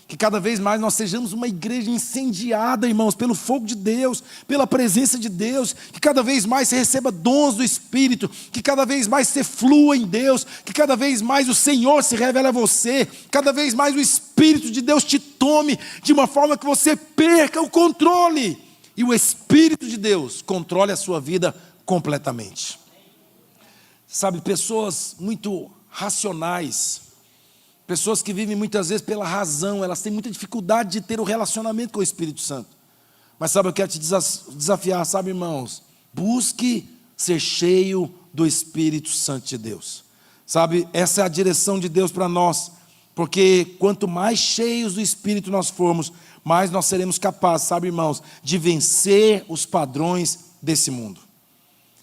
Speaker 2: Que cada vez mais nós sejamos uma igreja incendiada, irmãos, pelo fogo de Deus, pela presença de Deus. Que cada vez mais você receba dons do Espírito. Que cada vez mais você flua em Deus. Que cada vez mais o Senhor se revele a você. Cada vez mais o Espírito de Deus te tome de uma forma que você perca o controle. E o Espírito de Deus controle a sua vida completamente. Sabe, pessoas muito racionais, pessoas que vivem muitas vezes pela razão, elas têm muita dificuldade de ter o relacionamento com o Espírito Santo. Mas sabe, eu quero te desafiar, sabe, irmãos? Busque ser cheio do Espírito Santo de Deus. Sabe, essa é a direção de Deus para nós. Porque quanto mais cheios do Espírito nós formos, mais nós seremos capazes, sabe, irmãos, de vencer os padrões desse mundo.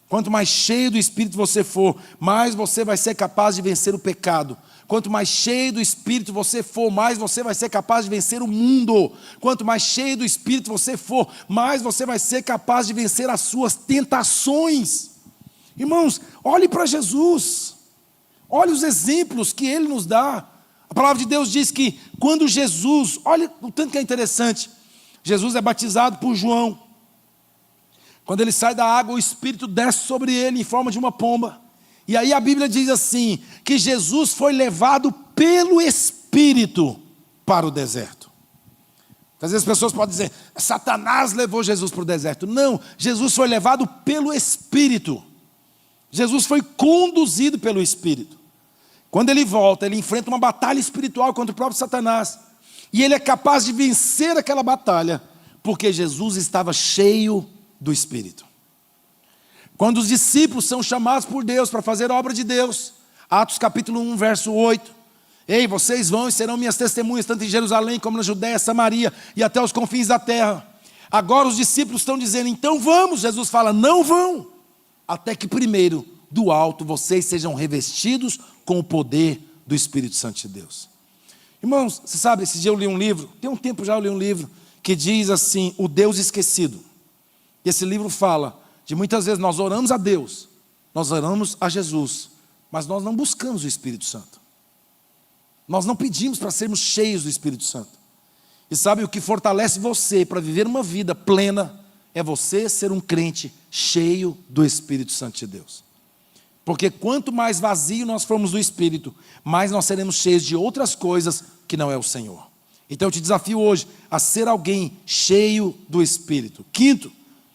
Speaker 2: Quanto mais cheio do Espírito você for, mais você vai ser capaz de vencer o pecado. Quanto mais cheio do Espírito você for, mais você vai ser capaz de vencer o mundo. Quanto mais cheio do Espírito você for, mais você vai ser capaz de vencer as suas tentações. Irmãos, olhe para Jesus. Olhe os exemplos que Ele nos dá. A palavra de Deus diz que quando Jesus, olha o tanto que é interessante, Jesus é batizado por João. Quando ele sai da água, o Espírito desce sobre ele em forma de uma pomba. E aí a Bíblia diz assim, que Jesus foi levado pelo Espírito para o deserto. Às vezes as pessoas podem dizer, Satanás levou Jesus para o deserto. Não, Jesus foi levado pelo Espírito. Jesus foi conduzido pelo Espírito. Quando ele volta, ele enfrenta uma batalha espiritual contra o próprio Satanás. E ele é capaz de vencer aquela batalha, porque Jesus estava cheio do Espírito. Quando os discípulos são chamados por Deus para fazer a obra de Deus, Atos capítulo 1, verso 8, ei, vocês vão e serão minhas testemunhas, tanto em Jerusalém como na Judéia, Samaria e até os confins da terra. Agora os discípulos estão dizendo, então vamos. Jesus fala, não vão, até que primeiro, do alto, vocês sejam revestidos com o poder do Espírito Santo de Deus. Irmãos, você sabe, esse dia eu li um livro, tem um tempo já eu li um livro, que diz assim, o Deus esquecido. E esse livro fala de muitas vezes nós oramos a Deus, nós oramos a Jesus, mas nós não buscamos o Espírito Santo. Nós não pedimos para sermos cheios do Espírito Santo. E sabe, o que fortalece você para viver uma vida plena é você ser um crente cheio do Espírito Santo de Deus. Porque quanto mais vazio nós formos do Espírito, mais nós seremos cheios de outras coisas que não é o Senhor. Então eu te desafio hoje a ser alguém cheio do Espírito. Quinto,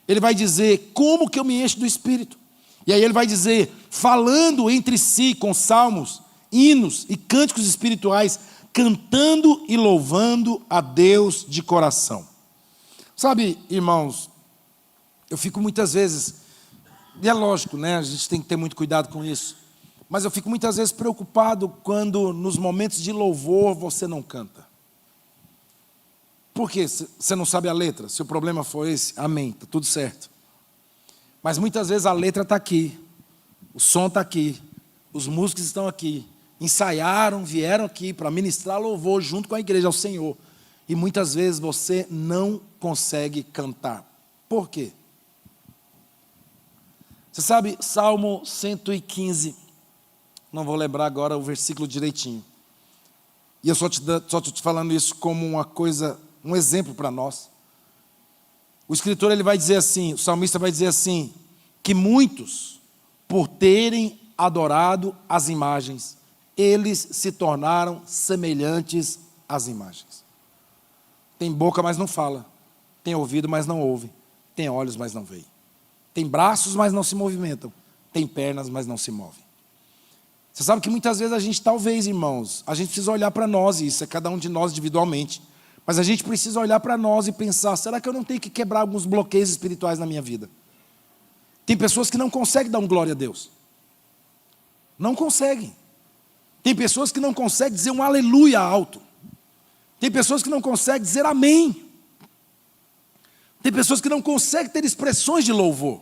Speaker 2: ele vai dizer, como que eu me encho do Espírito? E aí ele vai dizer, falando entre si com salmos, hinos e cânticos espirituais, cantando e louvando a Deus de coração. Sabe, irmãos, eu fico muitas vezes, e é lógico, né, a gente tem que ter muito cuidado com isso, mas eu fico muitas vezes preocupado quando nos momentos de louvor você não canta. Por quê? Você não sabe a letra? Se o problema for esse, amém, está tudo certo. Mas muitas vezes a letra está aqui, o som está aqui, os músicos estão aqui, ensaiaram, vieram aqui para ministrar louvor junto com a igreja ao Senhor. E muitas vezes você não consegue cantar. Por quê? Você sabe, Salmo 115, não vou lembrar agora o versículo direitinho. E eu só estou te falando isso como uma coisa, um exemplo para nós. O escritor ele vai dizer assim, o salmista vai dizer assim, que muitos, por terem adorado as imagens, eles se tornaram semelhantes às imagens. Tem boca, mas não fala. Tem ouvido, mas não ouve. Tem olhos, mas não veem. Tem braços, mas não se movimentam. Tem pernas, mas não se movem. Você sabe que muitas vezes a gente, talvez, irmãos, a gente precisa olhar para nós, e isso é cada um de nós individualmente, mas a gente precisa olhar para nós e pensar, será que eu não tenho que quebrar alguns bloqueios espirituais na minha vida? Tem pessoas que não conseguem dar um glória a Deus. Não conseguem. Tem pessoas que não conseguem dizer um aleluia alto. Tem pessoas que não conseguem dizer amém. Tem pessoas que não conseguem ter expressões de louvor.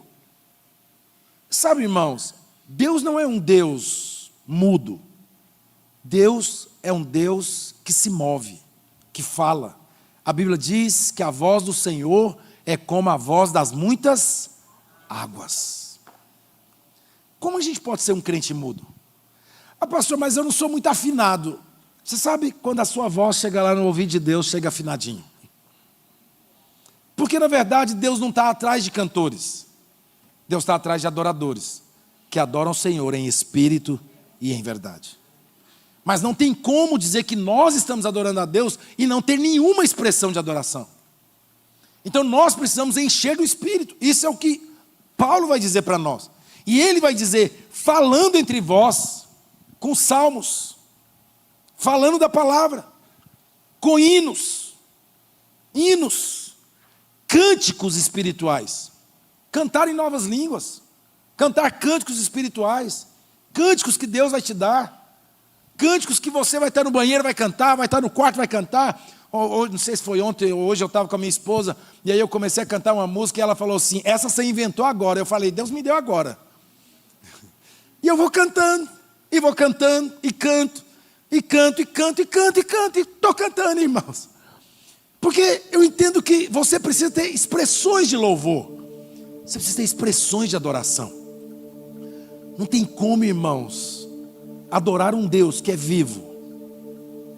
Speaker 2: Sabe, irmãos, Deus não é um Deus mudo. Deus é um Deus que se move, que fala. A Bíblia diz que a voz do Senhor é como a voz das muitas águas. Como a gente pode ser um crente mudo? Ah, pastor, mas eu não sou muito afinado. Você sabe quando a sua voz chega lá no ouvido de Deus, chega afinadinho? Porque na verdade Deus não está atrás de cantores. Deus está atrás de adoradores, que adoram o Senhor em espírito e em verdade. Mas não tem como dizer que nós estamos adorando a Deus e não ter nenhuma expressão de adoração. Então nós precisamos encher do Espírito. Isso é o que Paulo vai dizer para nós. E ele vai dizer, falando entre vós, com salmos, falando da palavra, com hinos, cânticos espirituais, cantar em novas línguas, cantar cânticos espirituais, cânticos que Deus vai te dar, cânticos que você vai estar no banheiro, vai cantar, vai estar no quarto, vai cantar. Ou não sei se foi ontem ou hoje, eu estava com a minha esposa, e aí eu comecei a cantar uma música, e ela falou assim, essa você inventou agora. Eu falei, Deus me deu agora. E eu vou cantando, e canto, e estou cantando, irmãos. Porque eu entendo que você precisa ter expressões de louvor, você precisa ter expressões de adoração. Não tem como, irmãos, adorar um Deus que é vivo,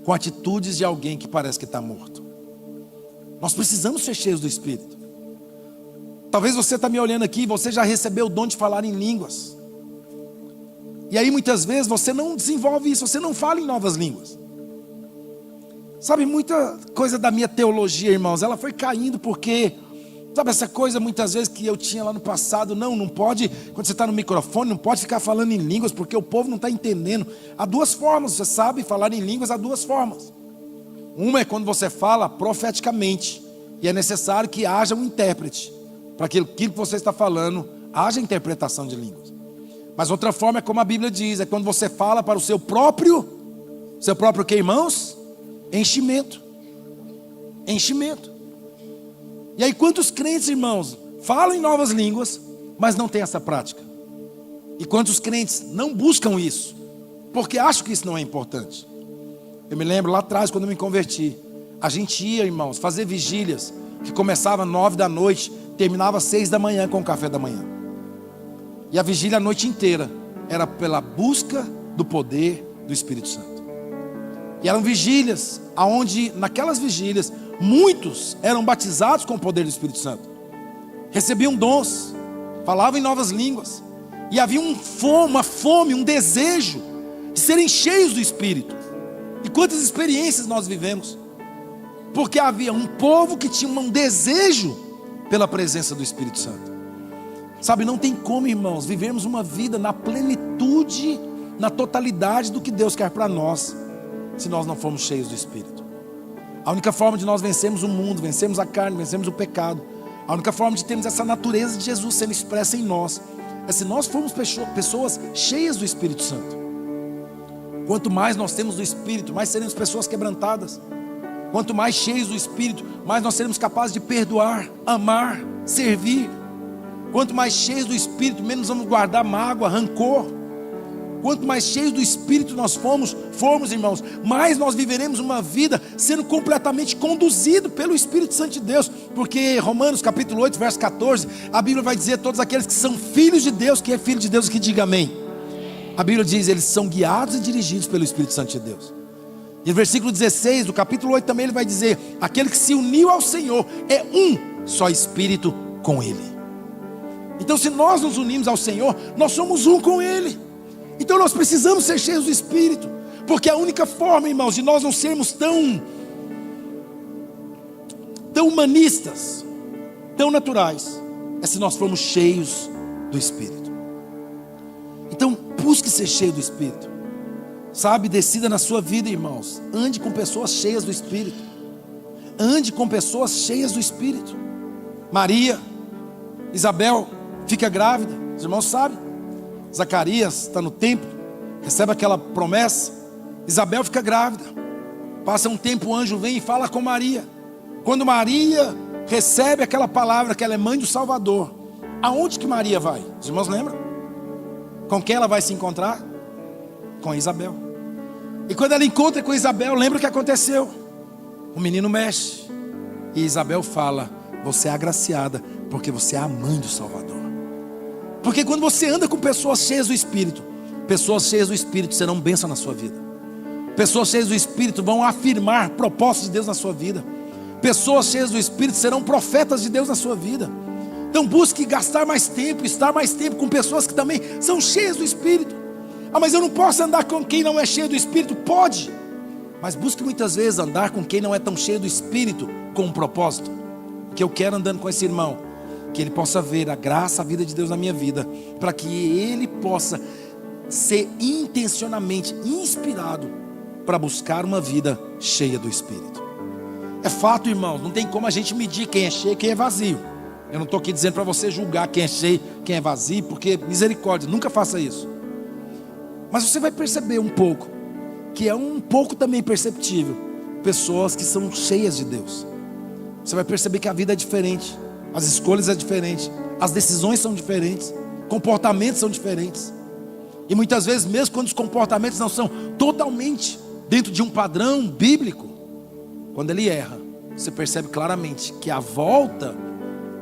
Speaker 2: com atitudes de alguém que parece que está morto. Nós precisamos ser cheios do Espírito. Talvez você está me olhando aqui e você já recebeu o dom de falar em línguas. E aí muitas vezes você não desenvolve isso, você não fala em novas línguas. Sabe, muita coisa da minha teologia, irmãos, ela foi caindo porque, sabe essa coisa muitas vezes que eu tinha lá no passado, não pode, quando você está no microfone, não pode ficar falando em línguas, porque o povo não está entendendo. Há duas formas, você sabe, falar em línguas há duas formas. Uma é quando você fala profeticamente, e é necessário que haja um intérprete, para que aquilo que você está falando, haja interpretação de línguas. Mas outra forma é como a Bíblia diz, é quando você fala para o seu próprio que, irmãos? Enchimento. E aí quantos crentes, irmãos, falam em novas línguas, mas não têm essa prática? E quantos crentes não buscam isso, porque acham que isso não é importante? Eu me lembro lá atrás, quando eu me converti, a gente ia, irmãos, fazer vigílias, que começava 9 da noite, terminava 6 da manhã com o café da manhã. E a vigília a noite inteira era pela busca do poder do Espírito Santo. E eram vigílias, onde naquelas vigílias, muitos eram batizados com o poder do Espírito Santo. Recebiam dons, falavam em novas línguas. E havia uma fome, um desejo de serem cheios do Espírito. E quantas experiências nós vivemos. Porque havia um povo que tinha um desejo pela presença do Espírito Santo. Sabe, não tem como, irmãos, vivermos uma vida na plenitude, na totalidade do que Deus quer para nós, se nós não formos cheios do Espírito. A única forma de nós vencermos o mundo, vencermos a carne, vencermos o pecado, a única forma de termos essa natureza de Jesus sendo expressa em nós, é se nós formos pessoas cheias do Espírito Santo. Quanto mais nós temos do Espírito, mais seremos pessoas quebrantadas. Quanto mais cheios do Espírito, mais nós seremos capazes de perdoar, amar, servir. Quanto mais cheios do Espírito, menos vamos guardar mágoa, rancor. Quanto mais cheios do Espírito nós formos, irmãos, mais nós viveremos uma vida sendo completamente conduzido pelo Espírito Santo de Deus. Porque Romanos capítulo 8, verso 14, a Bíblia vai dizer, todos aqueles que são filhos de Deus, quem é filho de Deus que diga amém. A Bíblia diz, eles são guiados e dirigidos pelo Espírito Santo de Deus. E no versículo 16 do capítulo 8 também ele vai dizer, aquele que se uniu ao Senhor é um só Espírito com Ele. Então se nós nos unimos ao Senhor, nós somos um com Ele. Então nós precisamos ser cheios do Espírito, porque a única forma, irmãos, de nós não sermos tão humanistas, tão naturais, é se nós formos cheios do Espírito. Então busque ser cheio do Espírito. Sabe, decida na sua vida, irmãos, ande com pessoas cheias do Espírito. Ande com pessoas cheias do Espírito. Maria, Isabel, fica grávida, os irmãos sabem. Zacarias está no templo, recebe aquela promessa. Isabel fica grávida. Passa um tempo, o anjo vem e fala com Maria. Quando Maria recebe aquela palavra que ela é mãe do Salvador, aonde que Maria vai? Os irmãos lembram? Com quem ela vai se encontrar? Com Isabel. E quando ela encontra com Isabel, lembra o que aconteceu? O menino mexe. E Isabel fala: você é agraciada, porque você é a mãe do Salvador. Porque quando você anda com pessoas cheias do Espírito, pessoas cheias do Espírito serão bênção na sua vida. Pessoas cheias do Espírito vão afirmar propósitos de Deus na sua vida. Pessoas cheias do Espírito serão profetas de Deus na sua vida. Então busque gastar mais tempo, estar mais tempo com pessoas que também são cheias do Espírito. Ah, mas eu não posso andar com quem não é cheio do Espírito. Pode, mas busque muitas vezes andar com quem não é tão cheio do Espírito, com um propósito. Que eu quero andando com esse irmão, que ele possa ver a graça, a vida de Deus na minha vida, para que ele possa ser intencionalmente inspirado para buscar uma vida cheia do Espírito. É fato, irmãos, não tem como a gente medir quem é cheio e quem é vazio. Eu não estou aqui dizendo para você julgar quem é cheio, quem é vazio, porque misericórdia, nunca faça isso. Mas você vai perceber um pouco, que é um pouco também perceptível, pessoas que são cheias de Deus. Você vai perceber que a vida é diferente, as escolhas são diferentes, as decisões são diferentes, comportamentos são diferentes. E muitas vezes, mesmo quando os comportamentos não são totalmente dentro de um padrão bíblico, quando ele erra, você percebe claramente que a volta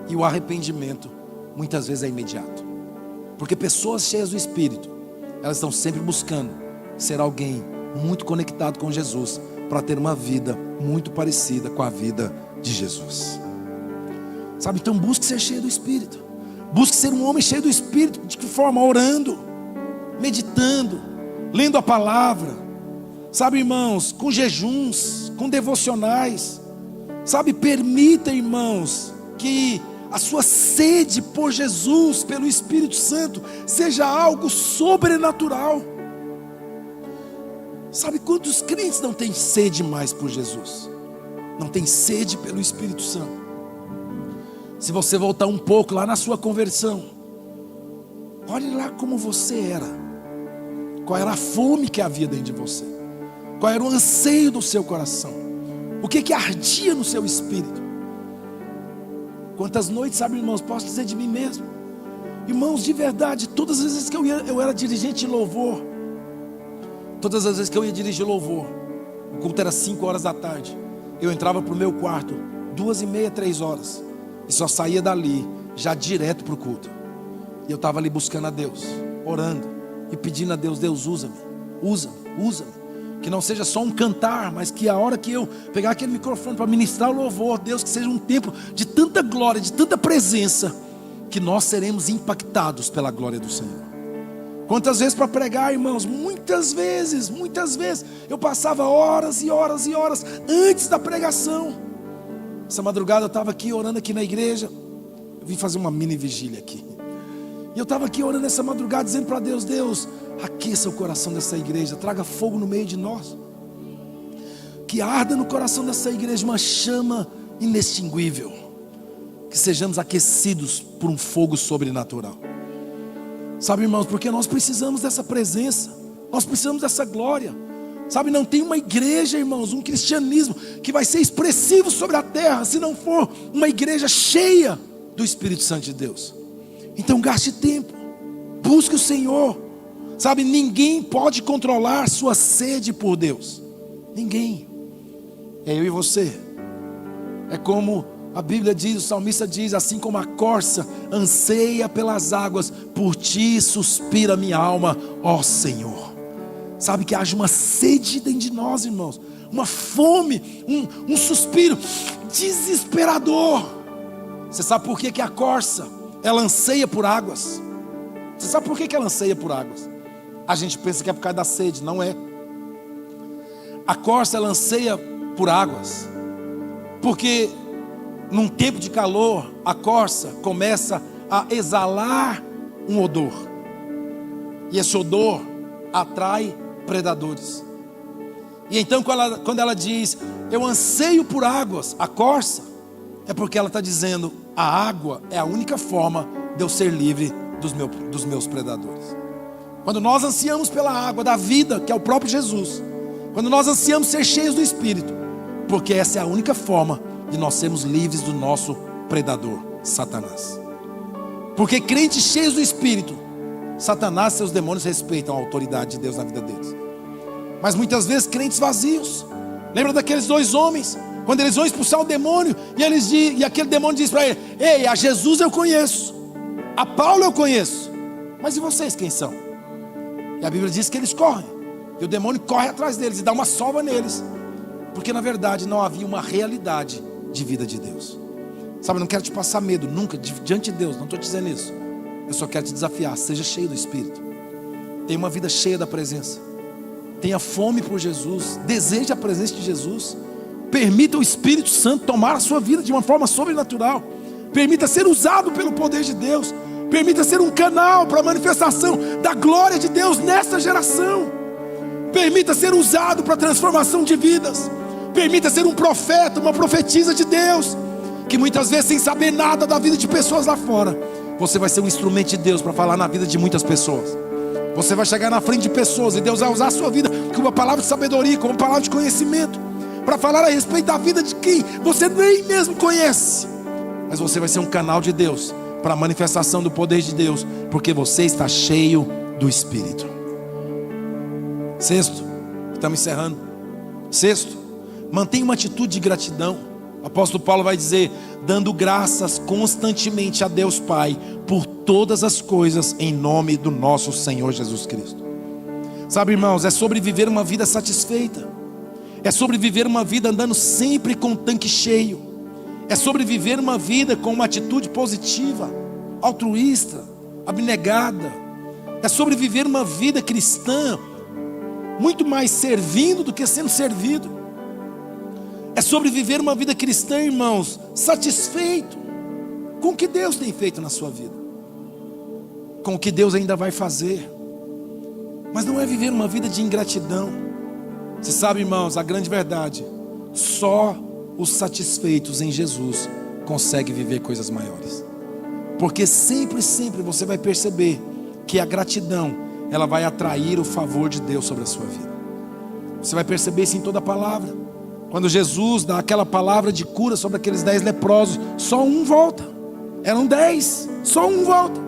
Speaker 2: e o arrependimento muitas vezes é imediato. Porque pessoas cheias do Espírito, elas estão sempre buscando ser alguém muito conectado com Jesus, para ter uma vida muito parecida com a vida de Jesus. Sabe, então busque ser cheio do Espírito. Busque ser um homem cheio do Espírito. De que forma? Orando, meditando, lendo a palavra. Sabe, irmãos, com jejuns, com devocionais. Sabe, permita, irmãos, que a sua sede por Jesus, pelo Espírito Santo, seja algo sobrenatural. Sabe quantos crentes não têm sede mais por Jesus? Não tem sede pelo Espírito Santo. Se você voltar um pouco lá na sua conversão, olhe lá como você era. Qual era a fome que havia dentro de você? Qual era o anseio do seu coração? O que ardia no seu espírito? Quantas noites, sabe, irmãos, posso dizer de mim mesmo, irmãos, de verdade, todas as vezes que eu era dirigente de louvor, todas as vezes que eu ia dirigir louvor, o culto era 5 horas da tarde, eu entrava para o meu quarto 2h30, 3 horas, e só saía dali já direto para o culto. E eu estava ali buscando a Deus, orando e pedindo a Deus: Deus, usa-me, usa-me, usa-me. Que não seja só um cantar, mas que a hora que eu pegar aquele microfone para ministrar o louvor, Deus, que seja um tempo de tanta glória, de tanta presença, que nós seremos impactados pela glória do Senhor. Quantas vezes para pregar, irmãos? Muitas vezes, eu passava horas e horas e horas antes da pregação. Essa madrugada eu estava aqui orando aqui na igreja. Eu vim fazer uma mini vigília aqui. E eu estava aqui orando essa madrugada, dizendo para Deus: Deus, aqueça o coração dessa igreja, traga fogo no meio de nós. Que arda no coração dessa igreja uma chama inextinguível. Que sejamos aquecidos por um fogo sobrenatural. Sabe, irmãos, porque nós precisamos dessa presença, nós precisamos dessa glória. Sabe, não tem uma igreja, irmãos, um cristianismo que vai ser expressivo sobre a terra, se não for uma igreja cheia do Espírito Santo de Deus. Então gaste tempo, busque o Senhor. Sabe, ninguém pode controlar sua sede por Deus. Ninguém. É eu e você. É como a Bíblia diz, o salmista diz: assim como a corça anseia pelas águas, por ti suspira minha alma, ó Senhor. Sabe, que haja uma sede dentro de nós, irmãos, uma fome, um suspiro desesperador. Você sabe por que a corça, ela anseia por águas? Você sabe por que ela anseia por águas? A gente pensa que é por causa da sede, não é. A corça, ela anseia por águas, porque num tempo de calor, a corça começa a exalar um odor, e esse odor atrai predadores. E então quando ela diz: eu anseio por águas, a corça, é porque ela está dizendo: a água é a única forma de eu ser livre dos meus predadores. Quando nós ansiamos pela água da vida, que é o próprio Jesus, quando nós ansiamos ser cheios do Espírito, porque essa é a única forma de nós sermos livres do nosso predador, Satanás. Porque crentes cheios do Espírito, Satanás e seus demônios respeitam a autoridade de Deus na vida deles. mas muitas vezes crentes vazios. Lembra daqueles 2 homens, quando eles vão expulsar o demônio, e aquele demônio diz para ele: ei, a Jesus eu conheço, a Paulo eu conheço, mas e vocês quem são? E a Bíblia diz que eles correm, e o demônio corre atrás deles e dá uma sova neles, porque na verdade não havia uma realidade de vida de Deus. Sabe, eu não quero te passar medo nunca diante de Deus, não estou te dizendo isso. Eu só quero te desafiar, seja cheio do Espírito, tenha uma vida cheia da presença, tenha fome por Jesus, deseje a presença de Jesus, permita o Espírito Santo tomar a sua vida de uma forma sobrenatural, permita ser usado pelo poder de Deus, permita ser um canal para a manifestação da glória de Deus nessa geração, permita ser usado para a transformação de vidas, permita ser um profeta, uma profetisa de Deus, que muitas vezes sem saber nada da vida de pessoas lá fora, você vai ser um instrumento de Deus para falar na vida de muitas pessoas. Você vai chegar na frente de pessoas e Deus vai usar a sua vida com uma palavra de sabedoria, com uma palavra de conhecimento, para falar a respeito da vida de quem você nem mesmo conhece. Mas você vai ser um canal de Deus para a manifestação do poder de Deus, porque você está cheio do Espírito. Sexto, estamos encerrando. Sexto, mantenha uma atitude de gratidão. O apóstolo Paulo vai dizer: dando graças constantemente a Deus Pai por todas as coisas, em nome do nosso Senhor Jesus Cristo. Sabe, irmãos, é sobre viver uma vida satisfeita, é sobre viver uma vida andando sempre com o tanque cheio, é sobre viver uma vida com uma atitude positiva, altruísta, abnegada, é sobre viver uma vida cristã muito mais servindo do que sendo servido. É sobre viver uma vida cristã, irmãos, satisfeito com o que Deus tem feito na sua vida, com o que Deus ainda vai fazer. Mas não é viver uma vida de ingratidão. Você sabe, irmãos, a grande verdade: só os satisfeitos em Jesus conseguem viver coisas maiores. Porque sempre você vai perceber que a gratidão, ela vai atrair o favor de Deus sobre a sua vida. Você vai perceber isso em toda a palavra. Quando Jesus dá aquela palavra de cura sobre aqueles 10 leprosos, só um volta. Eram 10, só um volta.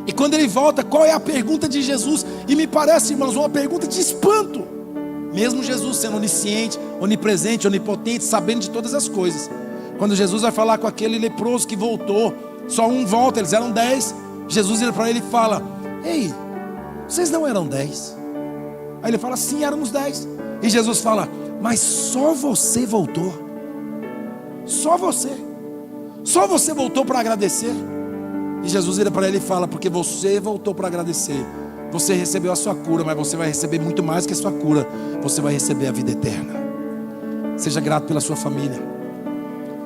Speaker 2: E quando ele volta, qual é a pergunta de Jesus? E me parece, irmãos, uma pergunta de espanto. Mesmo Jesus sendo onisciente, onipresente, onipotente, sabendo de todas as coisas, quando Jesus vai falar com aquele leproso que voltou, só um volta, eles eram 10. Jesus vira para ele e fala: ei, vocês não eram 10? Aí ele fala: sim, éramos 10. E Jesus fala: mas só você voltou. Só você voltou para agradecer. E Jesus vira para ele e fala: porque você voltou para agradecer, você recebeu a sua cura, mas você vai receber muito mais que a sua cura. Você vai receber a vida eterna. Seja grato pela sua família,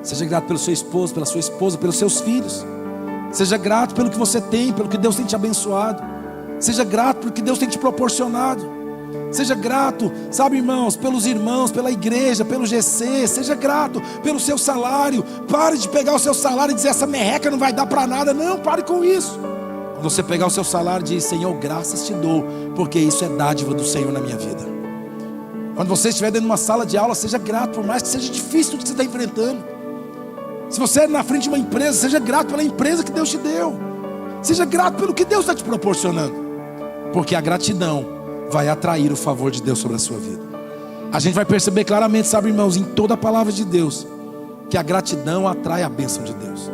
Speaker 2: seja grato pelo seu esposo, pela sua esposa, pelos seus filhos. Seja grato pelo que você tem, pelo que Deus tem te abençoado. Seja grato pelo que Deus tem te proporcionado. Seja grato, sabe, irmãos, pelos irmãos, pela igreja, pelo GC. Seja grato pelo seu salário. Pare de pegar o seu salário e dizer: essa merreca não vai dar para nada. Não, pare com isso. Quando você pegar o seu salário, diz: Senhor, graças te dou, porque isso é dádiva do Senhor na minha vida. Quando você estiver dentro de uma sala de aula, seja grato, por mais que seja difícil o que você está enfrentando. Se você é na frente de uma empresa, seja grato pela empresa que Deus te deu. Seja grato pelo que Deus está te proporcionando, porque a gratidão vai atrair o favor de Deus sobre a sua vida. A gente vai perceber claramente, sabe, irmãos, em toda a palavra de Deus, que a gratidão atrai a bênção de Deus.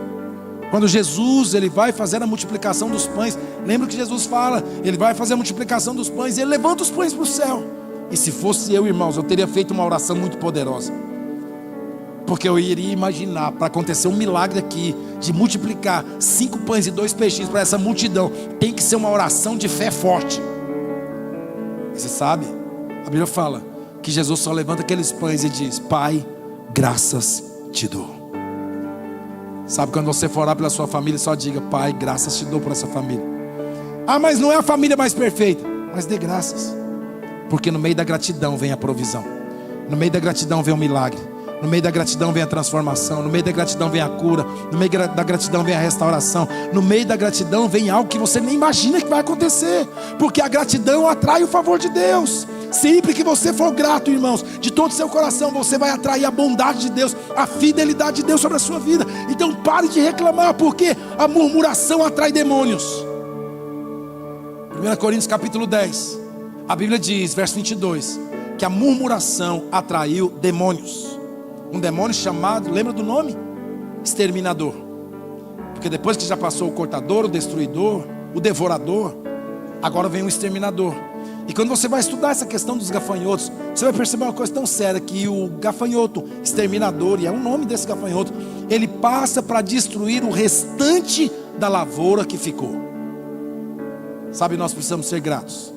Speaker 2: Quando Jesus, ele vai fazer a multiplicação dos pães, lembra que Jesus fala, ele vai fazer a multiplicação dos pães, e ele levanta os pães para o céu. E se fosse eu, irmãos, eu teria feito uma oração muito poderosa, porque eu iria imaginar, para acontecer um milagre aqui, de multiplicar 5 pães e 2 peixinhos para essa multidão, tem que ser uma oração de fé forte. Você sabe, a Bíblia fala que Jesus só levanta aqueles pães e diz: Pai, graças te dou. Sabe, quando você for orar pela sua família, só diga: Pai, graças te dou por essa família. Ah, mas não é a família mais perfeita. Mas dê graças, porque no meio da gratidão vem a provisão, no meio da gratidão vem o milagre, no meio da gratidão vem a transformação, no meio da gratidão vem a cura, no meio da gratidão vem a restauração, no meio da gratidão vem algo que você nem imagina que vai acontecer, porque a gratidão atrai o favor de Deus. Sempre que você for grato, irmãos, de todo o seu coração, você vai atrair a bondade de Deus, a fidelidade de Deus sobre a sua vida. Então pare de reclamar, porque a murmuração atrai demônios. 1 Coríntios capítulo 10, a Bíblia diz, verso 22: que a murmuração atraiu demônios. Um demônio chamado, lembra do nome? Exterminador. Porque depois que já passou o cortador, o destruidor, o devorador, agora vem o exterminador. E quando você vai estudar essa questão dos gafanhotos, você vai perceber uma coisa tão séria, que o gafanhoto exterminador, e é o nome desse gafanhoto, ele passa para destruir o restante da lavoura que ficou. Sabe, nós precisamos ser gratos,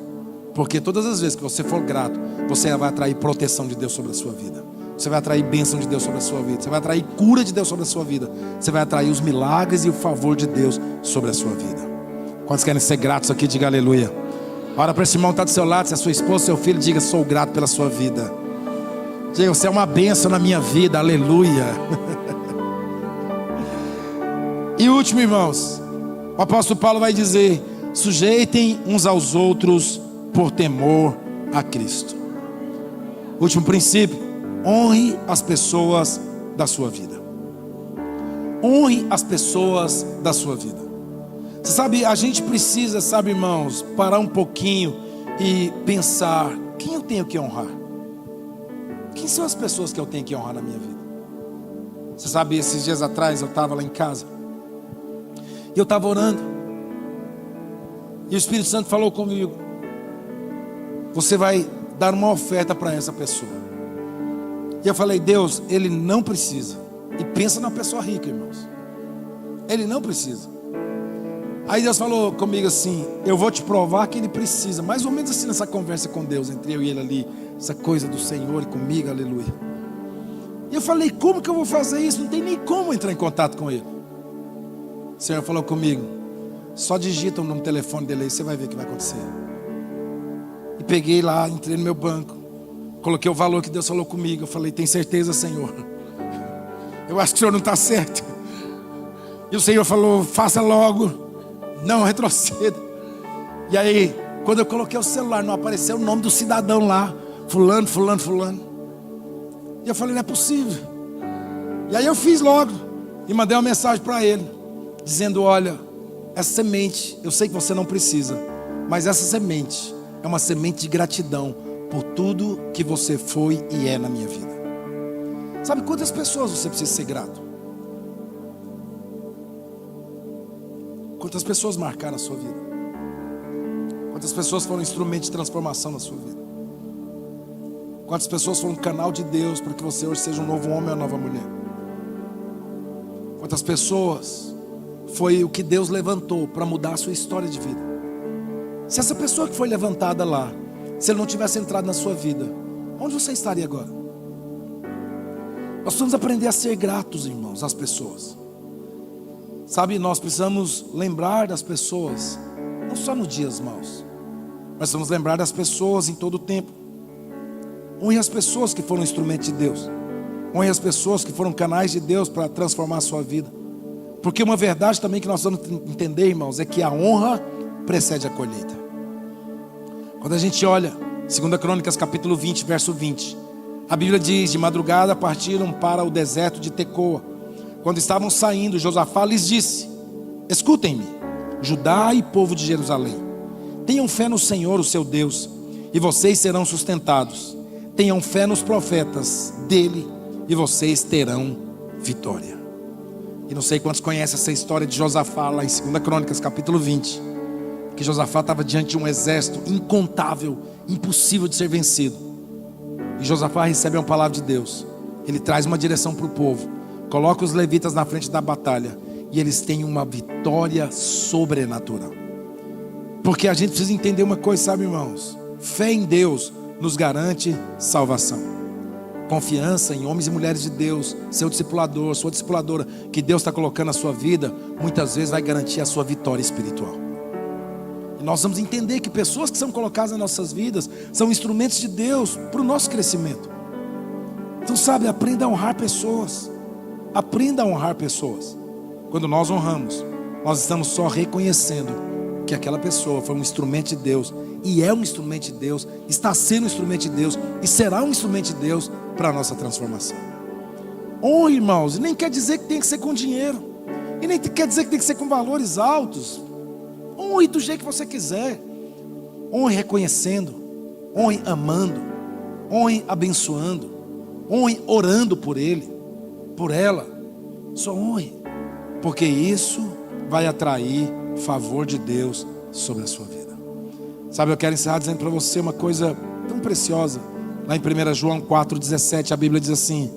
Speaker 2: porque todas as vezes que você for grato, você vai atrair proteção de Deus sobre a sua vida. Você vai atrair bênção de Deus sobre a sua vida. Você vai atrair cura de Deus sobre a sua vida. Você vai atrair os milagres e o favor de Deus sobre a sua vida. Quantos querem ser gratos aqui? Diga aleluia. Ora para esse irmão que está do seu lado, se é sua esposa, seu filho, diga: sou grato pela sua vida. Diga: você é uma bênção na minha vida, aleluia. E último, irmãos, o apóstolo Paulo vai dizer: sujeitem uns aos outros por temor a Cristo. Último princípio: honre as pessoas da sua vida. Honre as pessoas da sua vida. Você sabe, a gente precisa, sabe, irmãos, parar um pouquinho e pensar: quem eu tenho que honrar? Quem são as pessoas que eu tenho que honrar na minha vida? Você sabe, esses dias atrás eu estava lá em casa e eu estava orando, e o Espírito Santo falou comigo: você vai dar uma oferta para essa pessoa. E eu falei: Deus, ele não precisa. E pensa na pessoa rica, irmãos. Ele não precisa. Aí Deus falou comigo assim: eu vou te provar que ele precisa. Mais ou menos assim, nessa conversa com Deus, entre eu e ele ali, essa coisa do Senhor e comigo, aleluia. E eu falei: como que eu vou fazer isso? Não tem nem como entrar em contato com ele. O Senhor falou comigo: só digita o número do telefone dele aí, você vai ver o que vai acontecer. E peguei lá, entrei no meu banco, coloquei o valor que Deus falou comigo. Eu falei: tem certeza, Senhor? Eu acho que o Senhor não está certo. E o Senhor falou: faça logo, não retroceda. E aí, quando eu coloquei o celular, não apareceu o nome do cidadão lá: fulano, fulano, fulano. E eu falei: não é possível. E aí eu fiz logo e mandei uma mensagem para ele, dizendo: olha, essa semente, eu sei que você não precisa, mas essa semente é uma semente de gratidão por tudo que você foi e é na minha vida. Sabe quantas pessoas você precisa ser grato? Quantas pessoas marcaram a sua vida? Quantas pessoas foram instrumento de transformação na sua vida? Quantas pessoas foram um canal de Deus para que você hoje seja um novo homem ou uma nova mulher? Quantas pessoas foi o que Deus levantou para mudar a sua história de vida? Se essa pessoa que foi levantada lá, se ele não tivesse entrado na sua vida, onde você estaria agora? Nós precisamos aprender a ser gratos, irmãos, às pessoas. Sabe, nós precisamos lembrar das pessoas, não só nos dias maus, mas precisamos lembrar das pessoas em todo o tempo. Honre as pessoas que foram instrumentos de Deus. Honre as pessoas que foram canais de Deus para transformar a sua vida. Porque uma verdade também que nós vamos entender, irmãos, é que a honra precede a colheita. Quando a gente olha 2 Crônicas capítulo 20, verso 20, a Bíblia diz: de madrugada partiram para o deserto de Tecoa. Quando estavam saindo, Josafá lhes disse: escutem-me, Judá e povo de Jerusalém, tenham fé no Senhor, o seu Deus, e vocês serão sustentados. Tenham fé nos profetas dele, e vocês terão vitória. E não sei quantos conhecem essa história de Josafá lá em 2 Crônicas capítulo 20, que Josafá estava diante de um exército incontável, impossível de ser vencido. E Josafá recebe uma palavra de Deus. Ele traz uma direção para o povo, coloca os levitas na frente da batalha, e eles têm uma vitória sobrenatural. Porque a gente precisa entender uma coisa, sabe, irmãos? Fé em Deus nos garante salvação. Confiança em homens e mulheres de Deus, seu discipulador, sua discipuladora, que Deus está colocando na sua vida, muitas vezes vai garantir a sua vitória espiritual. E nós vamos entender que pessoas que são colocadas nas nossas vidas são instrumentos de Deus para o nosso crescimento. Então, sabe, aprenda a honrar pessoas. Aprenda a honrar pessoas. Quando nós honramos, nós estamos só reconhecendo que aquela pessoa foi um instrumento de Deus, e é um instrumento de Deus, está sendo um instrumento de Deus, e será um instrumento de Deus para a nossa transformação. Honre, irmãos, e nem quer dizer que tem que ser com dinheiro, e nem quer dizer que tem que ser com valores altos. Honre do jeito que você quiser. Honre reconhecendo, honre amando, honre abençoando, honre orando por ele, por ela. Só honre, porque isso vai atrair favor de Deus sobre a sua vida. Sabe, eu quero encerrar dizendo para você uma coisa tão preciosa. Lá em 1 João 4,17, a Bíblia diz assim: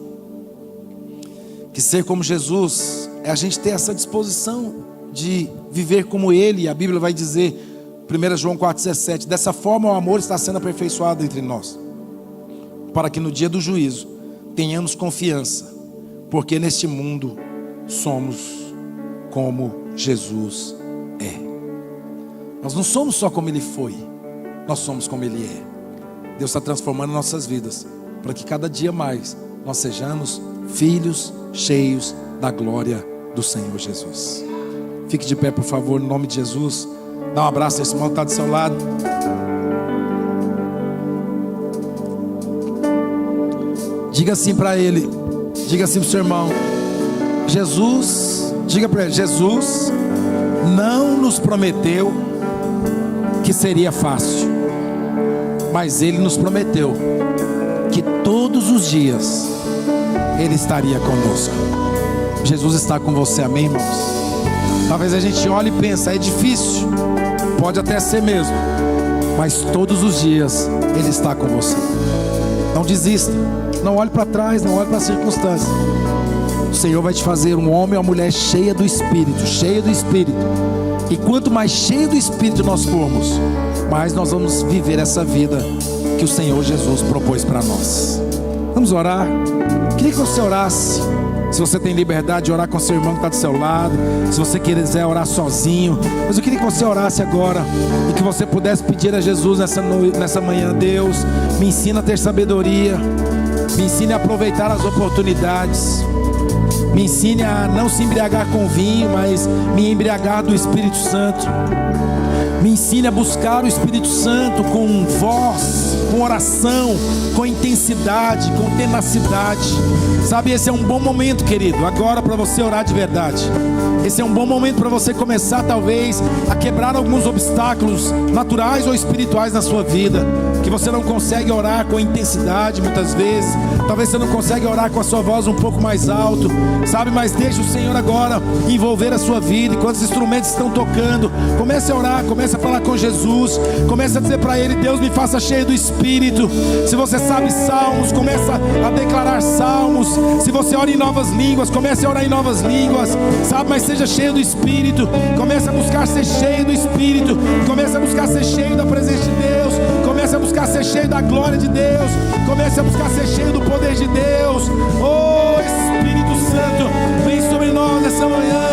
Speaker 2: que ser como Jesus é a gente ter essa disposição de viver como Ele. E a Bíblia vai dizer, 1 João 4,17, dessa forma o amor está sendo aperfeiçoado entre nós, para que no dia do juízo tenhamos confiança, porque neste mundo somos como Jesus é. Nós não somos só como Ele foi, nós somos como Ele é. Deus está transformando nossas vidas, para que cada dia mais nós sejamos filhos cheios da glória do Senhor Jesus. Fique de pé, por favor, no nome de Jesus. Dá um abraço a esse irmão que está do seu lado. Diga assim para ele, diga assim para o seu irmão: Jesus, diga para ele, Jesus não nos prometeu que seria fácil, mas Ele nos prometeu que todos os dias Ele estaria conosco. Jesus está com você, amém, irmãos? Talvez a gente olhe e pense, é difícil, pode até ser mesmo, mas todos os dias Ele está com você. Não desista, não olhe para trás, não olhe para as circunstâncias. O Senhor vai te fazer um homem ou uma mulher cheia do Espírito, cheia do Espírito. E quanto mais cheio do Espírito nós formos, mais nós vamos viver essa vida que o Senhor Jesus propôs para nós. Vamos orar. Queria que você orasse. Se você tem liberdade de orar com seu irmão que está do seu lado, se você quiser orar sozinho, mas eu queria que você orasse agora e que você pudesse pedir a Jesus nessa manhã: Deus, me ensina a ter sabedoria, me ensine a aproveitar as oportunidades, me ensine a não se embriagar com vinho, mas me embriagar do Espírito Santo. Me ensine a buscar o Espírito Santo com voz, com oração, com intensidade, com tenacidade. Sabe, esse é um bom momento, querido, agora para você orar de verdade. Esse é um bom momento para você começar talvez a quebrar alguns obstáculos naturais ou espirituais na sua vida, que você não consegue orar com intensidade muitas vezes. Talvez você não consegue orar com a sua voz um pouco mais alto, sabe, mas deixa o Senhor agora envolver a sua vida. Enquanto os instrumentos estão tocando, comece a orar, comece a falar com Jesus, comece a dizer para Ele: Deus, me faça cheio do Espírito. Se você sabe salmos, começa a declarar salmos. Se você ora em novas línguas, comece a orar em novas línguas, sabe, mas seja cheio do Espírito. Comece a buscar ser cheio do Espírito, comece a buscar ser cheio da presença de Deus, comece a buscar ser cheio da glória de Deus, comece a buscar ser cheio do poder de Deus. Oh Espírito Santo, vem sobre nós nessa manhã,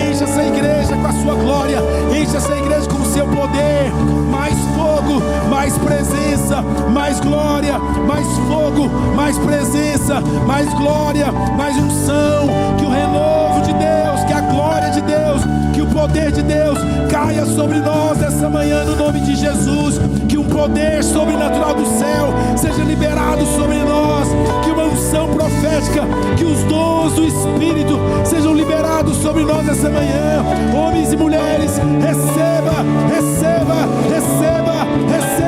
Speaker 2: enche essa igreja com a sua glória, enche essa igreja com o seu poder. Mais fogo, mais presença, mais glória, mais fogo, mais presença, mais glória, mais unção. Que o renovo de Deus, que a glória de Deus, que o poder de Deus caia sobre nós essa manhã no nome de Jesus. Que um poder sobrenatural do céu seja liberado sobre nós, que uma unção profética, que os dons do Espírito sejam liberados sobre nós essa manhã. Homens e mulheres, receba, receba, receba, receba.